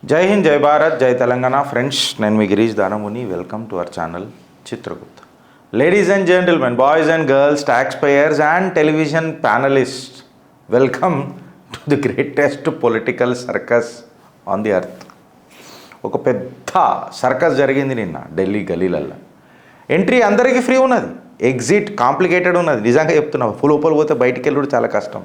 జై హింద్, జై భారత్, జై తెలంగాణ. ఫ్రెండ్స్, నేను మీ Girish Danamuni. Welcome to our channel Chitragupta. Ladies and gentlemen, boys and girls, taxpayers and television panelist, welcome to the greatest political circus on the earth. ఒక పెద్ద circus జరిగింది నిన్న ఢిల్లీ గలీలల్లో. ఎంట్రీ అందరికీ ఫ్రీ ఉన్నది, ఎగ్జిట్ కాంప్లికేటెడ్ ఉన్నది. నిజంగా చెప్తున్నా, లోపల పోతే బయటికి వెళ్ళడం చాలా కష్టం.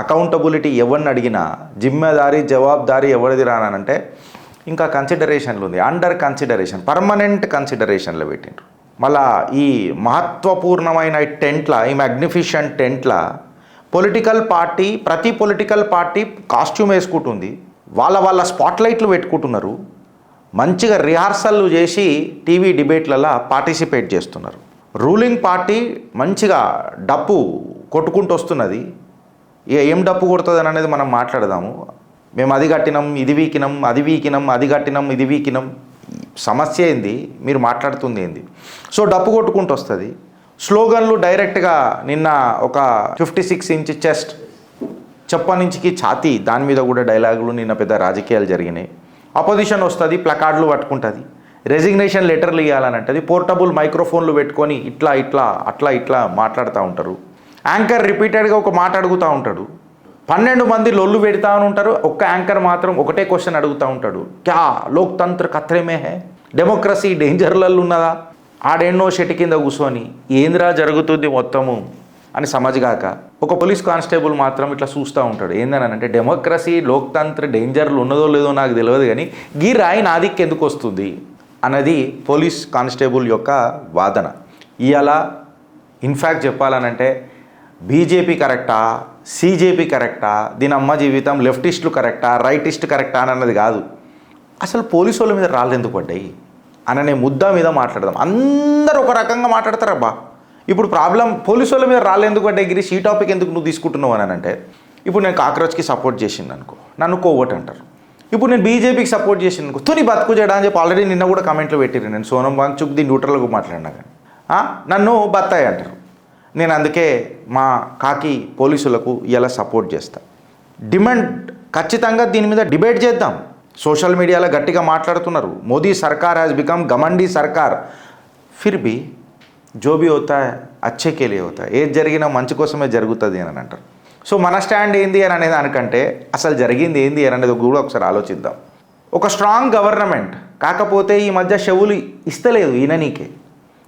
అకౌంటబిలిటీ ఎవరిని అడిగినా జిమ్మేదారీ జవాబుదారీ ఎవరిది రానంటే ఇంకా కన్సిడరేషన్లు ఉంది. అండర్ కన్సిడరేషన్, పర్మనెంట్ కన్సిడరేషన్లో పెట్టిండ్రు. మళ్ళా ఈ మహత్వపూర్ణమైన టెంట్ల, ఈ మ్యాగ్నిఫిషెంట్ టెంట్ల ప్రతి పొలిటికల్ పార్టీ కాస్ట్యూమ్ వేసుకుంటుంది. వాళ్ళ స్పాట్లైట్లు పెట్టుకుంటున్నారు. మంచిగా రిహార్సల్లు చేసి టీవీ డిబేట్లలో పార్టిసిపేట్ చేస్తున్నారు. రూలింగ్ పార్టీ మంచిగా డప్పు కొట్టుకుంటూ వస్తున్నది. ఇక ఏం డప్పు కొడుతుంది అనేది మనం మాట్లాడదాము. మేము అది కట్టినాం, ఇది వీకినాం, అది కట్టినాం, ఇది వీకినాం. సమస్య ఏంది, మీరు మాట్లాడుతుంది ఏంది? సో డప్పు కొట్టుకుంటూ వస్తుంది. స్లోగన్లు డైరెక్ట్గా నిన్న ఒక 56 ఇంచ్ చెస్ట్, చెప్పనించికి ఛాతీ, దాని మీద కూడా డైలాగులు నిన్న పెద్ద రాజకీయాలు జరిగినాయి. అపోజిషన్ వస్తుంది, ప్లకార్డులు పట్టుకుంటుంది, రెసిగ్నేషన్ లెటర్లు ఇవ్వాలని అంటుంది, పోర్టబుల్ మైక్రోఫోన్లు పెట్టుకొని ఇట్లా మాట్లాడుతూ ఉంటారు. యాంకర్ రిపీటెడ్గా ఒక మాట అడుగుతూ ఉంటాడు. 12 మంది లొల్లు పెడతా ఉంటారు. ఒక్క యాంకర్ మాత్రం ఒకటే క్వశ్చన్ అడుగుతూ ఉంటాడు, క్యా లోక్తంత్ర ఖత్రేమే హే, డెమోక్రసీ డేంజర్లలో ఉన్నదా? ఆడెన్నో షెటి కింద కూర్చొని ఏంద్రా జరుగుతుంది మొత్తము అని సమజ్గాక ఒక పోలీస్ కానిస్టేబుల్ మాత్రం ఇట్లా చూస్తూ ఉంటాడు. ఏందని అంటే, డెమోక్రసీ లోక్తంత్ర డేంజర్లు ఉన్నదో లేదో నాకు తెలియదు, కానీ గీ రాయి నాదికి ఎందుకు వస్తుంది అన్నది పోలీస్ కానిస్టేబుల్ యొక్క వాదన. ఇవాళ ఇన్ఫ్యాక్ట్ చెప్పాలనంటే బీజేపీ కరెక్టా, సీజేపీ కరెక్టా, దీని అమ్మ జీవితం లెఫ్టిస్టులు కరెక్టా, రైటిస్ట్ కరెక్టా అన్నది కాదు. అసలు పోలీసు వాళ్ళ మీద రాళ్ళు ఎందుకు పడ్డాయి అనే ముద్ద మీద మాట్లాడదాం. అందరూ ఒక రకంగా మాట్లాడతారబ్బా. ఇప్పుడు ప్రాబ్లం పోలీసు వాళ్ళ మీద రాళ్ళు ఎందుకు పడ్డాయి గిరీష్, ఈ టాపిక్ ఎందుకు నువ్వు తీసుకుంటున్నావు అని అంటే, ఇప్పుడు నేను కాక్రోచ్కి సపోర్ట్ చేసింది అనుకో, నన్ను కోవట్ అంటారు. ఇప్పుడు నేను బీజేపీకి సపోర్ట్ చేసింది అనుకో, తుని బతుకు చేయడా అని చెప్పి ఆల్రెడీ నిన్న కూడా కమెంట్లో పెట్టిరు. నేను సోనం వాంగ్చుక్ ది న్యూట్రల్గా మాట్లాడినా కానీ నన్ను బత్తాయి అంటారు. నేను అందుకే మా కాకి పోలీసులకు ఇలా సపోర్ట్ చేస్తా. డిమాండ్ ఖచ్చితంగా దీని మీద డిబేట్ చేద్దాం. సోషల్ మీడియాలో గట్టిగా మాట్లాడుతున్నారు, మోదీ సర్కార్ హ్యాస్ బికమ్ గమండి సర్కార్, ఫిర్ బి జో బి హోతా హై అచ్చే కే లియే హోతా హై, ఏది జరిగినా మంచి కోసమే జరుగుతుంది అని అంటారు. సో మన స్టాండ్ ఏంది అని అనేది దానికంటే అసలు జరిగింది ఏంది అని అనేది కూడా ఒకసారి ఆలోచిద్దాం. ఒక స్ట్రాంగ్ గవర్నమెంట్, కాకపోతే ఈ మధ్య షవులు ఇస్తలేదు ఈయననీకే.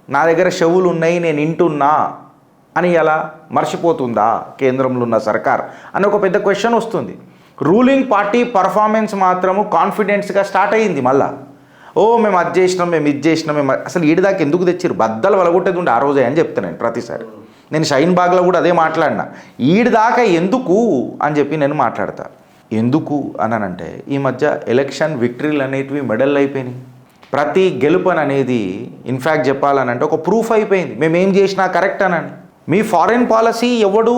నా దగ్గర షవులు ఉన్నాయి, నేను ఇంటున్నా అని ఎలా మర్చిపోతుందా కేంద్రంలో ఉన్న సర్కార్ అని ఒక పెద్ద క్వశ్చన్ వస్తుంది. రూలింగ్ పార్టీ పర్ఫార్మెన్స్ మాత్రము కాన్ఫిడెన్స్గా స్టార్ట్ అయ్యింది. మళ్ళా మేము అది చేసినాం, మేము ఇది చేసినాం, మేము అసలు ఈడిదాకా ఎందుకు తెచ్చారు, బద్దలు వలగొట్టేది ఉండే ఆ రోజే అని చెప్తాను నేను ప్రతిసారి. నేను షైన్ బాగ్లో కూడా అదే మాట్లాడినా, ఈడిదాకా ఎందుకు అని చెప్పి నేను మాట్లాడతా. ఎందుకు అనంటే, ఈ మధ్య ఎలక్షన్ విక్టరీలు అనేటివి మెడల్ అయిపోయినాయి. ప్రతి గెలుపని అనేది ఇన్ఫ్యాక్ట్ చెప్పాలనంటే ఒక ప్రూఫ్ అయిపోయింది, మేమేం చేసినా కరెక్ట్ అని. మీ ఫారెన్ పాలసీ ఎవడు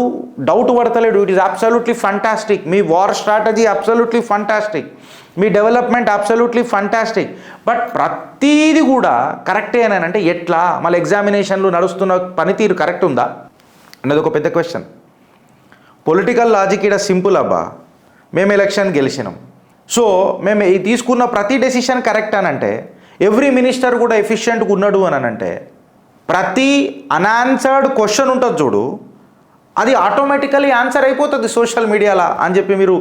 డౌట్ పడతలేడు, ఇట్ ఈస్ అబ్సల్యూట్లీ ఫంటాస్టిక్. మీ వార్ స్ట్రాటజీ అబ్సల్యూట్లీ ఫంటాస్టిక్, మీ డెవలప్మెంట్ అబ్సల్యూట్లీ ఫంటాస్టిక్. బట్ ప్రతీది కూడా కరెక్టే అని అంటే ఎట్లా? మళ్ళీ ఎగ్జామినేషన్లు నడుస్తున్న పనితీరు కరెక్ట్ ఉందా అన్నది ఒక పెద్ద క్వశ్చన్. పొలిటికల్ లాజిక్ ఇక్కడ సింపుల్ అబ్బా. మేము ఎలక్షన్ గెలిచినాం, సో మేము తీసుకున్న ప్రతి డెసిషన్ కరెక్ట్ అని అంటే, ఎవ్రీ మినిస్టర్ కూడా ఎఫిషియెంట్గా ఉన్నాడు అని అంటే, ప్రతి అన్ఆన్సర్డ్ క్వశ్చన్ ఉంటుంది చూడు, అది ఆటోమేటికలీ ఆన్సర్ అయిపోతుంది సోషల్ మీడియాలో అని చెప్పి మీరు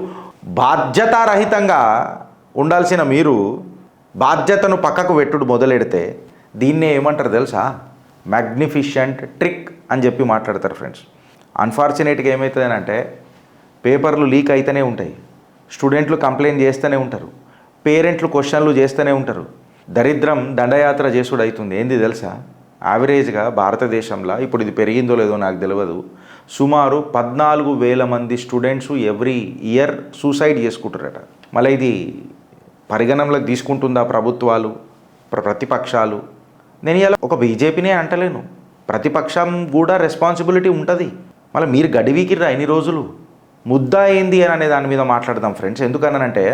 బాధ్యతారహితంగా ఉండాల్సిన మీరు బాధ్యతను పక్కకు పెట్టుడు మొదలెడితే దీన్నే ఏమంటారు తెలుసా? మ్యాగ్నిఫిషెంట్ ట్రిక్ అని చెప్పి మాట్లాడతారు ఫ్రెండ్స్. అన్ఫార్చునేట్గా ఏమవుతుంది అంటే, పేపర్లు లీక్ అయితేనే ఉంటాయి, స్టూడెంట్లు కంప్లైంట్ చేస్తూనే ఉంటారు, పేరెంట్లు క్వశ్చన్లు చేస్తూనే ఉంటారు, దరిద్రం దండయాత్ర చేసుడు అవుతుంది. ఏంది తెలుసా? యావరేజ్గా భారతదేశంలో, ఇప్పుడు ఇది పెరిగిందో లేదో నాకు తెలియదు, సుమారు 14,000 మంది స్టూడెంట్స్ ఎవ్రీ ఇయర్ సూసైడ్ చేసుకుంటారట. మళ్ళీ ఇది పరిగణనలోకి తీసుకుంటుందా ప్రభుత్వాలు, ప్రతిపక్షాలు? నేను ఇలా ఒక బీజేపీనే అంటలేను, ప్రతిపక్షం కూడా రెస్పాన్సిబిలిటీ ఉంటుంది. మళ్ళీ మీరు గడివికిర్రా ఇన్ని రోజులు, ముద్దా ఏంది అని అనే దాని మీద మాట్లాడదాం ఫ్రెండ్స్. ఎందుకనంటే,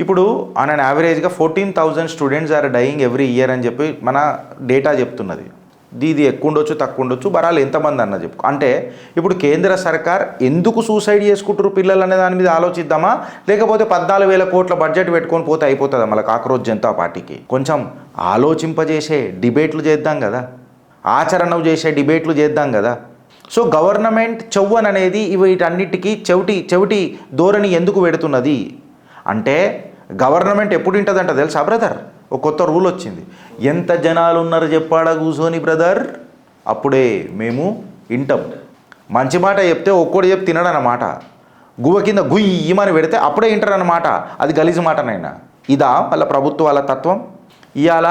ఇప్పుడు ఆన్ అన్ యావరేజ్గా 14,000 students are dying every year అని చెప్పి మన డేటా చెప్తున్నది. దీది ఎక్కువ ఉండొచ్చు తక్కువ ఉండొచ్చు బరాలు ఎంతమంది అన్న చెప్పుకో. అంటే ఇప్పుడు కేంద్ర సర్కార్ ఎందుకు సూసైడ్ చేసుకుంటారు పిల్లలు అనే దాని మీద ఆలోచిద్దామా, లేకపోతే 14,000 కోట్ల బడ్జెట్ పెట్టుకొని పోతే అయిపోతుందా మళ్ళీ కాక్రోచ్ జనతా పార్టీకి? కొంచెం ఆలోచింపజేసే డిబేట్లు చేద్దాం కదా, ఆచరణ చేసే డిబేట్లు చేద్దాం కదా. సో గవర్నమెంట్ చెవ్వన్ అనేది వీటన్నిటికీ చెవిటి ధోరణి ఎందుకు పెడుతున్నది అంటే, గవర్నమెంట్ ఎప్పుడు వింటుందంట తెలుసా బ్రదర్? ఒక కొత్త రూల్ వచ్చింది, ఎంత జనాలు ఉన్నారు చెప్పాడా కూర్చొని బ్రదర్, అప్పుడే మేము వింటాం. మంచి మాట చెప్తే ఒక్కడు చెప్పి తినడన్నమాట, గువ్వ కింద గుయ్యమని పెడితే అప్పుడే వింటారన్నమాట. అది గలీజు మాటనైనా. ఇదా వాళ్ళ ప్రభుత్వాల తత్వం? ఇవాళ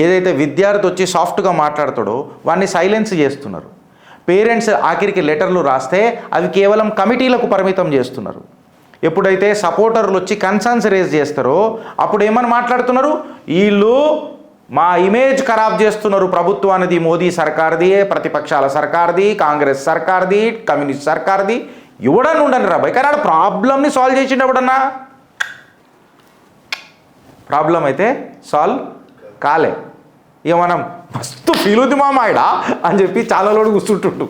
ఏదైతే విద్యార్థి వచ్చి సాఫ్ట్గా మాట్లాడతాడో వాడిని సైలెన్స్ చేస్తున్నారు. పేరెంట్స్ ఆఖరికి లెటర్లు రాస్తే అవి కేవలం కమిటీలకు పరిమితం చేస్తున్నారు. ఎప్పుడైతే సపోర్టర్లు వచ్చి కన్సర్న్స్ రేజ్ చేస్తారో అప్పుడు ఏమని మాట్లాడుతున్నారు, వీళ్ళు మా ఇమేజ్ ఖరాబ్ చేస్తున్నారు ప్రభుత్వానికి, మోదీ సర్కార్ది, ప్రతిపక్షాల సర్కార్ది, కాంగ్రెస్ సర్కార్ది, కమ్యూనిస్ట్ సర్కార్ది. ఎవడని ఉండని రాబాయ్, కానీ ఆడ ప్రాబ్లమ్ని సాల్వ్ చేసిండు. ఎవడన్నా ప్రాబ్లం అయితే సాల్వ్ కాలే. ఇక మనం మస్తు ఫీల్ ఉంది మామాయడా అని చెప్పి చాలాలోడు కూర్చుంటుండు,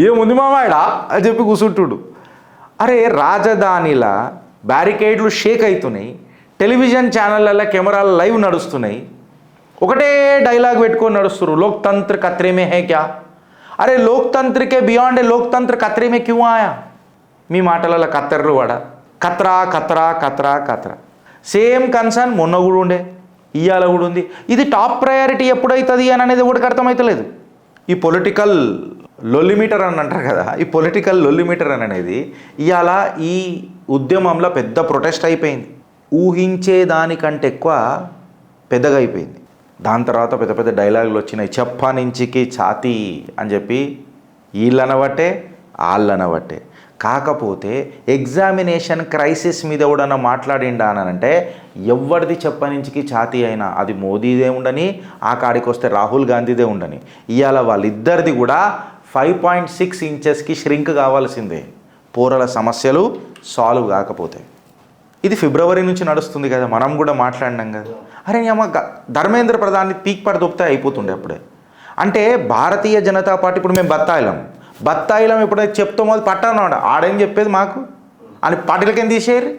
ఏముంది మామాయడా అని చెప్పి కూర్చుంటుడు. అరే రాజధానిలా బ్యారికేడ్లు షేక్ అవుతున్నాయి, టెలివిజన్ ఛానళ్ళల్లో కెమెరాలు లైవ్ నడుస్తున్నాయి, ఒకటే డైలాగ్ పెట్టుకొని నడుస్తున్నారు, లోక్తంత్ర ఖత్రే మే హై క్యా? అరే లోక్తంత్రకే బియాండ్ లోక్తంత్ర ఖత్రే మే క్యూ ఆయా? మీ మాటలలో కత్తర్లు వాడ కత్రా కత్రా కత్రా కత్రా. సేమ్ కన్సర్న్ మొన్న కూడా ఉండే, ఇవాళ కూడా ఉంది. ఇది టాప్ ప్రయారిటీ ఎప్పుడవుతుంది అని అనేది ఒకటికి అర్థమవుతలేదు. ఈ పొలిటికల్ లొల్లిమీటర్ అని అంటారు కదా, ఈ పొలిటికల్ లొల్లిమీటర్ అని అనేది ఇవాళ ఈ ఉద్యమంలో పెద్ద ప్రొటెస్ట్ అయిపోయింది. ఊహించే దానికంటే ఎక్కువ పెద్దగా అయిపోయింది. దాని తర్వాత పెద్ద పెద్ద డైలాగులు వచ్చినాయి, చెప్పనించికి ఛాతీ అని చెప్పి వీళ్ళనబట్టే వాళ్ళనబట్టే. కాకపోతే ఎగ్జామినేషన్ క్రైసిస్ మీద ఎవడన్నా మాట్లాడిండా అని అంటే ఎవరిది చెప్పనించికి ఛాతీ అయినా అది మోదీదే ఉండని, ఆ కాడికి వస్తే రాహుల్ గాంధీదే ఉండని, ఇవాళ వాళ్ళిద్దరిది కూడా 5.6 ఇంచెస్కి ష్రింక్ కావాల్సిందే పోరల సమస్యలు సాల్వ్ కాకపోతే. ఇది ఫిబ్రవరి నుంచి నడుస్తుంది కదా, మనం కూడా మాట్లాడినాం కదా. అరే అమ్మ ధర్మేంద్ర ప్రధాన్ని పీక్ పడి దొప్పితే అయిపోతుండే అప్పుడే. అంటే భారతీయ జనతా పార్టీ ఇప్పుడు మేము బత్తాయిలం ఎప్పుడైతే చెప్తామో అది పట్టాను ఆడేం చెప్పేది మాకు అని పార్టీలకేం తీసేయరు.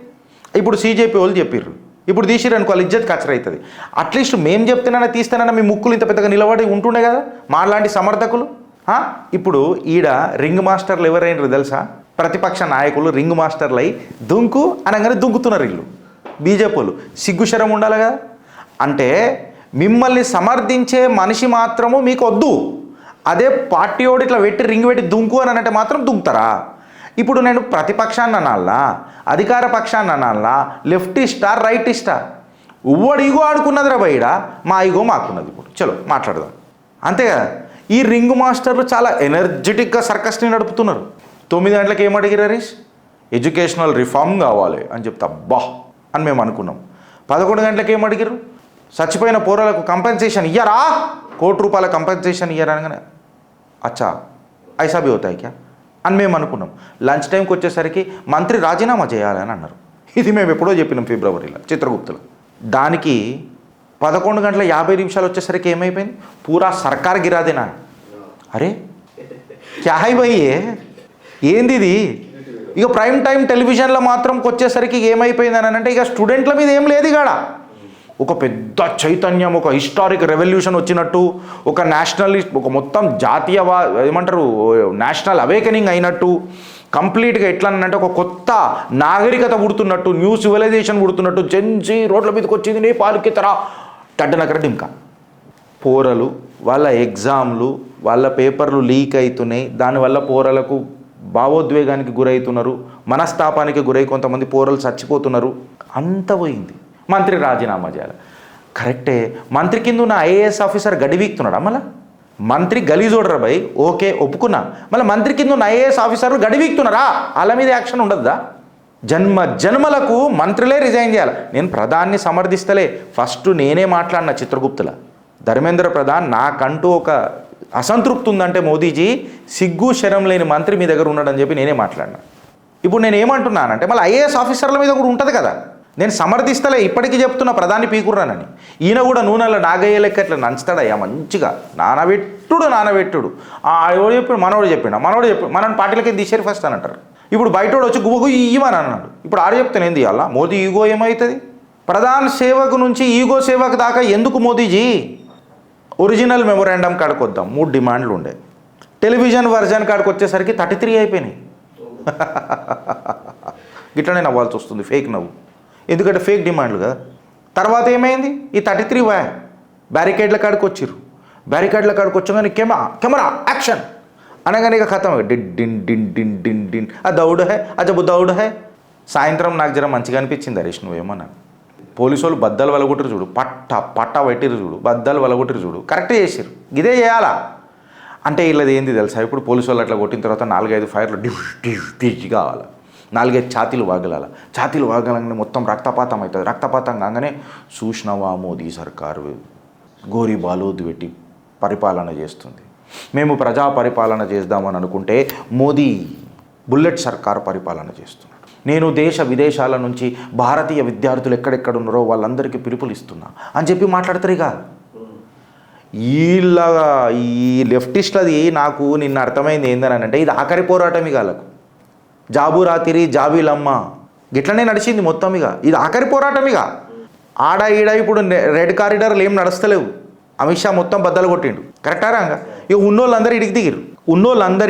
ఇప్పుడు CJP వాళ్ళు చెప్పారు, ఇప్పుడు తీసిరు అనుకో వాళ్ళ ఇజ్జత్ కచ్చర అవుతుంది. అట్లీస్ట్ మేము చెప్తేనైనా తీస్తానన్నా మీ ముక్కులు ఇంత పెద్దగా నిలబడి ఉంటుండే కదా మాలాంటి సమర్థకులు. ఇప్పుడు ఈడ రింగ్ మాస్టర్లు ఎవరైనారు తెలుసా? ప్రతిపక్ష నాయకులు రింగ్ మాస్టర్లు అయి దుంకు అనగానే దుంకుతున్నారు వీళ్ళు. బీజేపీ వాళ్ళు సిగ్గుశరం ఉండాలి కదా. అంటే మిమ్మల్ని సమర్థించే మనిషి మాత్రము మీకు వద్దు, అదే పార్టీ ఓడి ఇట్లా రింగ్ పెట్టి దుంకు అని అంటే మాత్రం దుంకుతారా? ఇప్పుడు నేను ప్రతిపక్షాన్ని అనాలా, అధికార పక్షాన్ని అనాలా, లెఫ్టిస్టా రైటిస్టా? ఉవ్వడు ఈగో ఆడుకున్నదిరా బయట, మా ఈగో మాకున్నది. ఇప్పుడు చలో మాట్లాడదాం అంతే కదా. ఈ రింగ్ మాస్టర్లు చాలా ఎనర్జెటిక్గా సర్కస్ని నడుపుతున్నారు. 9 గంటలకు ఏమడిగిరు హరీష్? ఎడ్యుకేషనల్ రిఫార్మ్ కావాలి అని చెప్తే అబ్బా అని మేము అనుకున్నాం. 11 గంటలకు ఏమడిగిరు? చచ్చిపోయిన పోరాలకు కంపెన్సేషన్ ఇయ్యరా, ₹1 కంపెన్సేషన్ ఇయ్యరా అనగానే అచ్చా ఐసా భీ హోతా హై క్యా అని మేము అనుకున్నాం. లంచ్ టైంకి వచ్చేసరికి మంత్రి రాజీనామా చేయాలని అన్నారు. ఇది మేము ఎప్పుడో చెప్పినాం ఫిబ్రవరిలో చిత్రగుప్తులో. దానికి 11:50 వచ్చేసరికి ఏమైపోయింది? పూరా సర్కార్ గిరాదేనా. అరే క్యా హై భయ్ ఏంది ఇది? ఇక ప్రైమ్ టైం టెలివిజన్లో మాత్రం వచ్చేసరికి ఏమైపోయింది అని అంటే ఇక స్టూడెంట్ల మీద ఏం లేదు ఇక్కడ. ఒక పెద్ద చైతన్యం, ఒక హిస్టారిక్ రెవల్యూషన్ వచ్చినట్టు, ఒక నేషనలిస్ట్, ఒక మొత్తం జాతీయ ఏమంటారు నేషనల్ అవేకనింగ్ అయినట్టు, కంప్లీట్గా ఎట్లా అంటే ఒక కొత్త నాగరికత పుడుతున్నట్టు, న్యూ సివిలైజేషన్ పుడుతున్నట్టు, జెన్జీ రోడ్ల మీదకి వచ్చింది నేపాల్కి తర టడ్డనకర డింకా. పోరలు వాళ్ళ ఎగ్జామ్లు వాళ్ళ పేపర్లు లీక్ అవుతున్నాయి, దానివల్ల పోరలకు భావోద్వేగానికి గురవుతున్నారు, మనస్తాపానికి గురై కొంతమంది పోరలు చచ్చిపోతున్నారు. అంత పోయింది. మంత్రి రాజీనామా చేయాలి. కరెక్టే, మంత్రి కింద ఉన్న IAS ఆఫీసర్ గడివీక్తున్నాడా? మళ్ళీ మంత్రి గలీజోడరా భయ్, ఓకే ఒప్పుకున్నా. మళ్ళీ మంత్రి కింద ఉన్న IAS ఆఫీసర్లు గడివీక్తున్నారా? వాళ్ళ మీద యాక్షన్ ఉండద్దా? జన్మలకు మంత్రులే రిజైన్ చేయాలి. నేను ప్రధాన్ని సమర్థిస్తలే, ఫస్ట్ నేనే మాట్లాడిన చిత్రగుప్తుల. ధర్మేంద్ర ప్రధాన్ నాకంటూ ఒక అసంతృప్తి ఉందంటే మోదీజీ సిగ్గు శరం లేని మంత్రి మీ దగ్గర ఉన్నాడని చెప్పి నేనే మాట్లాడినా. ఇప్పుడు నేను ఏమంటున్నానంటే మళ్ళీ IAS ఆఫీసర్ల మీద కూడా ఉంటుంది కదా. నేను సమర్థిస్తలే, ఇప్పటికీ చెప్తున్నా ప్రధాని పీకుర్రానని. ఈయన కూడా నూనెలో నాగయ్య లెక్క ఇట్లా నంచుతాడయ్యా మంచిగా, నానబెట్టుడు. ఎవడు చెప్పాడు, మనోడు చెప్పాడు, మనని పార్టీలకి తీసేరు ఫస్ట్ అని అంటారు. ఇప్పుడు బయటోడు వచ్చి గువ్వకు ఇవ్వమని అన్నాడు. ఇప్పుడు ఆడ చెప్తాను ఏంది ఇవ్వాలా? మోదీ ఈగో ఏమవుతుంది? ప్రధాన సేవకు నుంచి ఈగో సేవకు దాకా ఎందుకు మోదీజీ? ఒరిజినల్ మెమొరాండం కాడికి వద్దాం. 3 డిమాండ్లు ఉండే. టెలివిజన్ వర్జన్ కాడికి వచ్చేసరికి 33 అయిపోయినాయి. ఇట్లనే నవ్వాల్సి వస్తుంది, ఫేక్ నవ్వు, ఎందుకంటే ఫేక్ డిమాండ్లు కదా. తర్వాత ఏమైంది? ఈ 33 బ్యారికేడ్ల కాడికి వచ్చిర్రు. బ్యారికేడ్ల కాడికి వచ్చాగానే కెమెరా యాక్షన్ అనగానే ఇక ఖతం. DIN DIN DIN DIN DIN ఆ దౌడ్ హై, అజబు దౌడ్ హై. సాయంత్రం నాకు జర మంచిగా అనిపించింది హరీష్ నువ్వేమన్నా. పోలీసు వాళ్ళు బద్దలు వలగొట్టిరు చూడు, పట్ట పెట్టిరు చూడు, బద్దలు వలగొట్టిరు చూడు, కరెక్ట్ చేసిరు. ఇదే చేయాలా అంటే వీళ్ళది ఏంది తెలుసా? ఇప్పుడు పోలీసు వాళ్ళు అట్లా కొట్టిన తర్వాత 4-5 ఫైర్లు డిష్ కావాలి, 4-5 ఛాతీలు వాగలంగానే మొత్తం రక్తపాతం అవుతుంది. రక్తపాతం కాగానే చూసినావా మోదీ సర్కారు గోరి బాలోద్ పెట్టి పరిపాలన చేస్తుంది, మేము ప్రజా పరిపాలన చేద్దామని అనుకుంటే మోదీ బుల్లెట్ సర్కారు పరిపాలన చేస్తున్నాడు. నేను దేశ విదేశాల నుంచి భారతీయ విద్యార్థులు ఎక్కడెక్కడ ఉన్నారో వాళ్ళందరికీ పిలుపులు ఇస్తున్నా అని చెప్పి మాట్లాడతారు. ఇక ఈ లెఫ్టిస్ట్లది నాకు నిన్న అర్థమైంది ఏందని అంటే, ఇది ఆఖరి పోరాటం ఇక వాళ్ళకు. జాబు రాతిరి జాబీలమ్మ గిట్లనే నడిచింది మొత్తం. ఇక ఇది ఆఖరి పోరాటం. ఇక ఆడ ఈడ ఇప్పుడు రెడ్ కారిడార్లు ఏం నడుస్తలేవు. అమిత్ షా మొత్తం బద్దలు కొట్టిండు. కరెక్టా రాంగా? ఇక ఉన్నోళ్ళందరూ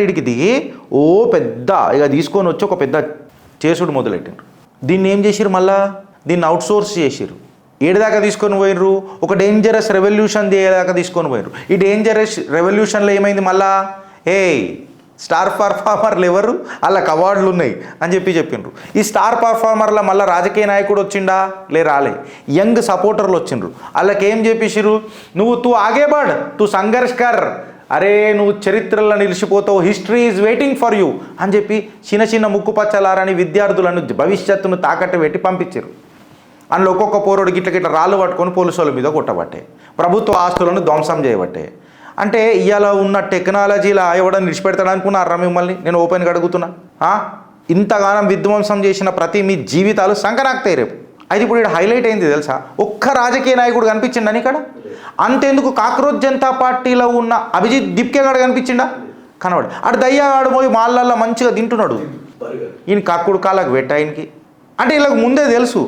ఇడికి దిగి ఓ పెద్ద ఇక తీసుకొని వచ్చి ఒక పెద్ద చేసుడు మొదలెట్టిండ్రు. దీన్ని ఏం చేసిరు? మళ్ళా దీన్ని అవుట్సోర్స్ చేసిరు. ఏడుదాకా తీసుకొని పోయినరు? ఒక డేంజరస్ రెవల్యూషన్ దాకా తీసుకొని పోయినరు. ఈ డేంజరస్ రెవల్యూషన్లో ఏమైంది? మళ్ళా స్టార్ పర్ఫార్మర్లు ఎవరు, వాళ్ళకి అవార్డులు ఉన్నాయి అని చెప్పిండ్రు. ఈ స్టార్ పర్ఫార్మర్ల మళ్ళీ రాజకీయ నాయకుడు వచ్చిండా? రాలే. యంగ్ సపోర్టర్లు వచ్చిండ్రు. వాళ్ళకి ఏం చెప్పేసిరు? తూ ఆగే బడ్, తూ సంఘర్ష్ కర్, అరే నువ్వు చరిత్రలో నిలిచిపోతావు, history is waiting for you అని చెప్పి చిన్న ముక్కు పచ్చలారని విద్యార్థులను భవిష్యత్తును తాకట్టు పెట్టి పంపించారు. అందులో ఒక్కొక్క పోరోడు గిట్ల రాళ్ళు పట్టుకొని పోలీసు వాళ్ళ మీద కొట్టబట్టే, ప్రభుత్వ ఆస్తులను ధ్వంసం చేయబట్టే. అంటే ఇవాళ ఉన్న టెక్నాలజీలో ఎవడని విడిచిపెడతాడు అనుకున్నారా మిమ్మల్ని? నేను ఓపెన్గా అడుగుతున్నా. ఇంతగానం విధ్వంసం చేసిన ప్రతి మీ జీవితాలు సంకనాక్తాయి రేపు. అయితే ఇప్పుడు ఇక్కడ హైలైట్ అయింది తెలుసా? ఒక్క రాజకీయ నాయకుడు కనిపించిండని ఇక్కడ. అంతెందుకు కాక్రోచ్ జనతా పార్టీలో ఉన్న అభిజిత్ దిప్కే గాడు కనిపించిండా? కనబడు. అటు దయ్యాడు పోయి మాళ్ళల్లో మంచిగా తింటున్నాడు. ఈయన కక్కుడు కాళ్ళకు పెట్టాయనికి అంటే వీళ్ళకి ముందే తెలుసు.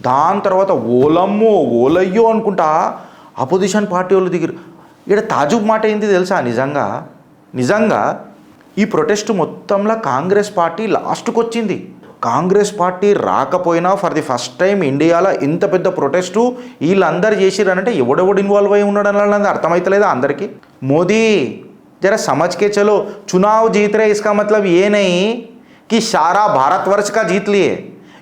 దాని తర్వాత ఓలమ్మో ఓలయ్యో అనుకుంటా అపోజిషన్ పార్టీ వాళ్ళు దిగిరు. ఇక్కడ తాజుబ్ మాట ఏంది తెలుసా? నిజంగా ఈ ప్రొటెస్ట్ మొత్తంలో కాంగ్రెస్ పార్టీ లాస్ట్కి వచ్చింది. కాంగ్రెస్ పార్టీ రాకపోయినా ఫర్ ది ఫస్ట్ టైం ఇండియాలో ఇంత పెద్ద ప్రొటెస్టు వీళ్ళందరూ చేసిరనంటే ఎవడెవడు ఇన్వాల్వ్ అయి ఉన్నాడు అన్నది అర్థమవుతలేదా అందరికీ? మోదీ जरा समझ के चलो, चुनाव जीत रहे इसका मतलब ये नहीं कि सारा भारतवर्ष का जीत लिए.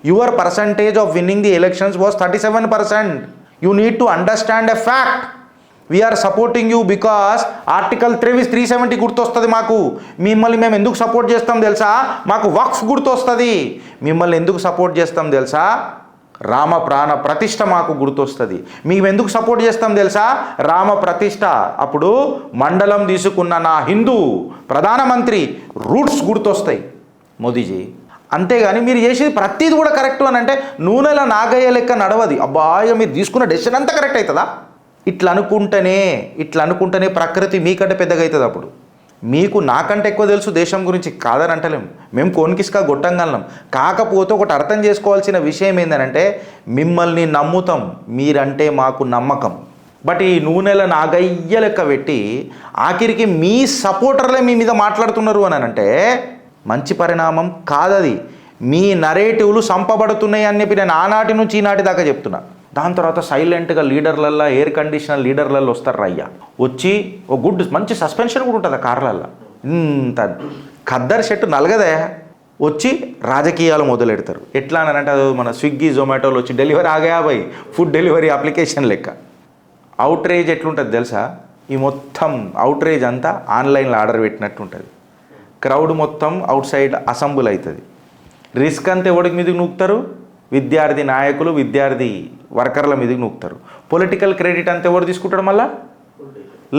Your percentage of winning the elections was 37%. You need to understand a fact. We are supporting you because Article 370 గుర్తొస్తుంది మాకు. మిమ్మల్ని మేము ఎందుకు సపోర్ట్ చేస్తాం తెలుసా? మాకు వక్ఫ్ గుర్తొస్తుంది. మిమ్మల్ని ఎందుకు సపోర్ట్ చేస్తాం తెలుసా? రామ ప్రాణ ప్రతిష్ఠ మాకు గుర్తొస్తుంది. మేము ఎందుకు సపోర్ట్ చేస్తాం తెలుసా? రామ ప్రతిష్ఠ అప్పుడు మండలం తీసుకున్న నా హిందూ ప్రధానమంత్రి రూట్స్ గుర్తొస్తాయి మోదీజీ. అంతేగాని మీరు చేసేది ప్రతిది కూడా కరెక్ట్ అని అంటే నూనెల నాగయ్య లెక్క నడవది. అబ్బాయి మీరు తీసుకున్న డెసిషన్ అంతా కరెక్ట్ అవుతుందా? ఇట్లా అనుకుంటేనే ప్రకృతి మీకంటే పెద్దగా అవుతుంది. అప్పుడు మీకు నాకంటే ఎక్కువ తెలుసు దేశం గురించి, కాదని అంటలేము. మేము కోన్కిస్కా గొట్టంగలం. కాకపోతే ఒకటి అర్థం చేసుకోవాల్సిన విషయం ఏంటంటే మిమ్మల్ని నమ్ముతాం, మీరంటే మాకు నమ్మకం. బట్ ఈ నూనెల నాగయ్య లెక్క పెట్టి ఆఖరికి మీ సపోర్టర్లే మీ మీద మాట్లాడుతున్నారు అని అంటే మంచి పరిణామం కాదది. మీ నరేటివ్లు సంపబడుతున్నాయి అని చెప్పి నేను ఆనాటి నుంచి ఈనాటి దాకా చెప్తున్నా. దాని తర్వాత సైలెంట్గా లీడర్లల్లో ఎయిర్ కండిషనర్ లీడర్లలో వస్తారు రయ్య వచ్చి ఒక మంచి సస్పెన్షన్ కూడా ఉంటుంది ఆ కార్లల్లో. ఇంత ఖద్దర్ షర్టు నలగదే వచ్చి రాజకీయాలు మొదలెడతారు. ఎట్లా అని అంటే అది మన స్విగ్గీ జొమాటోలో వచ్చి డెలివరీ ఆగాయాబాయి ఫుడ్ డెలివరీ అప్లికేషన్ లెక్క. అవుట్రేజ్ ఎట్లుంటుంది తెలుసా? ఈ మొత్తం అవుట్రేజ్ అంతా ఆన్లైన్లో ఆర్డర్ పెట్టినట్టు ఉంటుంది. క్రౌడ్ మొత్తం అవుట్ సైడ్ అసెంబుల్ అవుతుంది. రిస్క్ అంతా ఎవరికి మీదకి నూకుతారు? విద్యార్థి నాయకులు, విద్యార్థి వర్కర్ల మీదకి నూకుతారు. పొలిటికల్ క్రెడిట్ అంతా ఎవరు తీసుకుంటాడు? మళ్ళా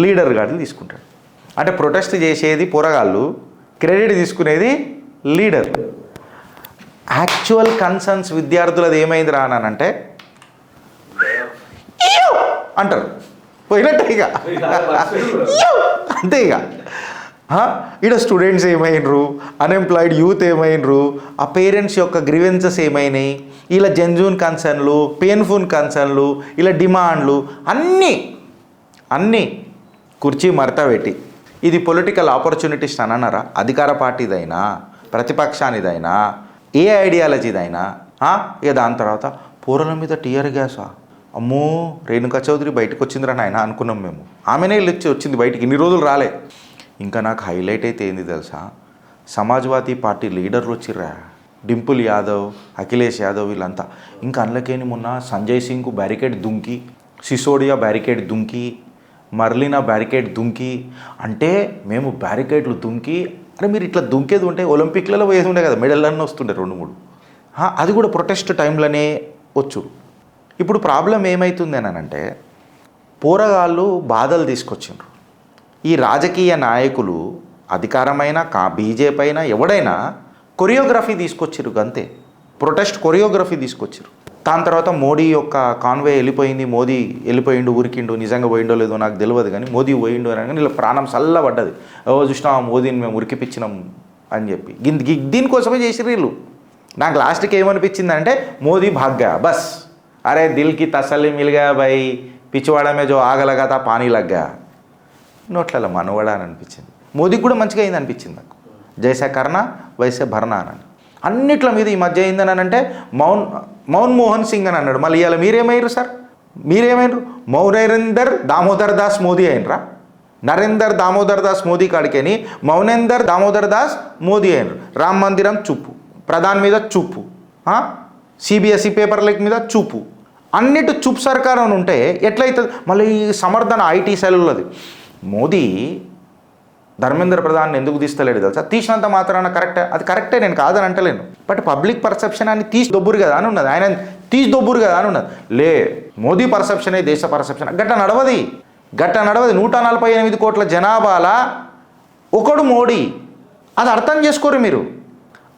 లీడర్ గాడు తీసుకుంటాడు. అంటే ప్రొటెస్ట్ చేసేది పోరగాళ్ళు, క్రెడిట్ తీసుకునేది లీడర్. యాక్చువల్ కన్సర్న్స్ విద్యార్థులది ఏమైంది రానంటే అంటారు, పోయినట్టే ఇక అంతే ఇక. ఇక్కడ స్టూడెంట్స్ ఏమైనరు, అన్ఎంప్లాయిడ్ యూత్ ఏమైనరు, ఆ పేరెంట్స్ యొక్క గ్రీవెన్సెస్ ఏమైనాయి, ఇలా జెన్యూన్ కన్సర్న్లు, పెయిన్ఫుల్ కన్సర్న్లు, ఇలా డిమాండ్లు అన్నీ కుర్చీ మడత పెట్టి ఇది పొలిటికల్ ఆపర్చునిటీస్ అని అన్నారా? అధికార పార్టీదైనా ప్రతిపక్షానిదైనా ఏ ఐడియాలజీదైనా. ఇక దాని తర్వాత పూరల మీద టీఆర్ గ్యాసా, అమ్మో రేణుకా చౌదరి బయటకు వచ్చిందిరా నాయన అనుకున్నాం మేము. ఆమెనే వచ్చింది బయటికి, ఇన్ని రోజులు రాలే. ఇంకా నాకు హైలైట్ అయితే ఏంది తెలుసా, సమాజ్వాదీ పార్టీ లీడర్లు వచ్చిర్రా, డింపుల్ యాదవ్, అఖిలేష్ యాదవ్, వీళ్ళంతా. ఇంకా అందులోకేని మొన్న సంజయ్ సింగ్కు బ్యారికేడ్ దుంకి, సిసోడియా బ్యారికేడ్ దుంకి, మర్లినా బ్యారికేడ్ దుంకి. అంటే మేము బ్యారికేడ్లు దుంకి, అరే మీరు ఇట్లా దుంకేది ఉంటే ఒలింపిక్లలో పోయేది ఉండే కదా, మెడల్లన్నీ వస్తుండే 2-3. అది కూడా ప్రొటెస్ట్ టైంలోనే వచ్చు. ఇప్పుడు ప్రాబ్లం ఏమవుతుంది అని అంటే, పోరగాళ్ళు బాధలు తీసుకొచ్చిండ్రు. ఈ రాజకీయ నాయకులు అధికారమైన బీజేపీ అయినా ఎవడైనా కొరియోగ్రఫీ తీసుకొచ్చిరు అంతే, ప్రొటెస్ట్ కొరియోగ్రఫీ తీసుకొచ్చిరు. దాని తర్వాత మోడీ యొక్క కాన్వే వెళ్ళిపోయింది, మోదీ వెళ్ళిపోయిండు, ఉరికిండు, నిజంగా పోయిండో లేదో నాకు తెలియదు కానీ మోదీ పోయిండు అని కానీ ఇలా ప్రాణం చల్లబడ్డది. చూసినా మోదీని మేము ఉరికిపించినాం అని చెప్పి దీనికోసమే చేసిరు వీళ్ళు. నాకు లాస్ట్కి ఏమనిపించిందంటే మోదీ భాగ్యా బస్, అరే దిల్కి తసల్లి మిల్గా భాయ్, పిచ్చివాడమే జో ఆగలగా తా పానీ లగ్గా, నోట్లలో మనవడా అని అనిపించింది. మోదీకి కూడా మంచిగా అయింది అనిపించింది నాకు. జైసే కర్నా వైసే భర్నా అని అన్నిట్ల మీద ఈ మధ్య అయిందని అంటే మన్మోహన్ సింగ్ అని అన్నాడు. మళ్ళీ ఇవాళ మీరేమయ్యారు సార్, మీరేమైనారు? మౌనేందర్ దామోదర్ దాస్ మోదీ అయినరా? నరేందర్ దామోదర్ దాస్ మోదీ కాడికని మౌనేందర్ దామోదర్ దాస్ మోదీ అయినరు. రామ మందిరం చూపు, ప్రధాని మీద చూపు, సిబిఎస్ఈ పేపర్ల మీద చూపు, అన్నిటి చూపు సర్కారు అని ఉంటే ఎట్లయితుంది? మళ్ళీ ఈ సమర్థన ఐటీ సెల్లులది. మోదీ ధర్మేంద్ర ప్రధాన్ ఎందుకు తీస్తలేడు తెలుసా? తీసినంత మాత్రాన కరెక్టే, అది కరెక్టే, నేను కాదని అంటలేను. బట్ పబ్లిక్ పర్సెప్షన్ అని తీసి దొబ్బురు కదా అని ఉన్నది, ఆయన తీసి దొబ్బురు కదా అని ఉన్నది. మోదీ పర్సెప్షనే దేశ పర్సెప్షన్. గట్ట నడవది 148 కోట్ల జనాభాల ఒకడు మోడీ. అది అర్థం చేసుకోరు మీరు,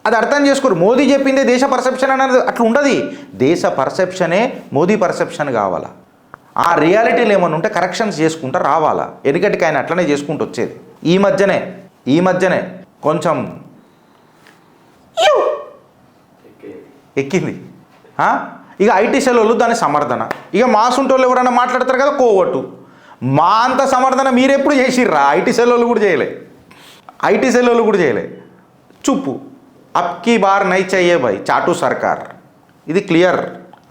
అది అర్థం చేసుకోరు. మోదీ చెప్పిందే దేశ పర్సెప్షన్ అనేది అట్లా ఉండదు. దేశ పర్సెప్షనే మోదీ పర్సెప్షన్ కావాలా. ఆ రియాలిటీలు ఏమైనా ఉంటే కరెక్షన్స్ చేసుకుంటూ రావాలా. ఎందుకంటే ఆయన అట్లనే చేసుకుంటూ వచ్చేది. ఈ మధ్యనే కొంచెం ఎక్కింది. ఇక ఐటీ సెల్ వాళ్ళు దాని సమర్థన, ఇక మాసుంటోళ్ళు ఎవరైనా మాట్లాడతారు కదా కోవట్టు. మా అంత సమర్థన మీరెప్పుడు చేసిర్రా? ఐటీ సెల్ వాళ్ళు కూడా చేయలే. చూపు అబ్కి బార్ నై చెయ్యే భాయ్ చాటు సర్కార్, ఇది క్లియర్.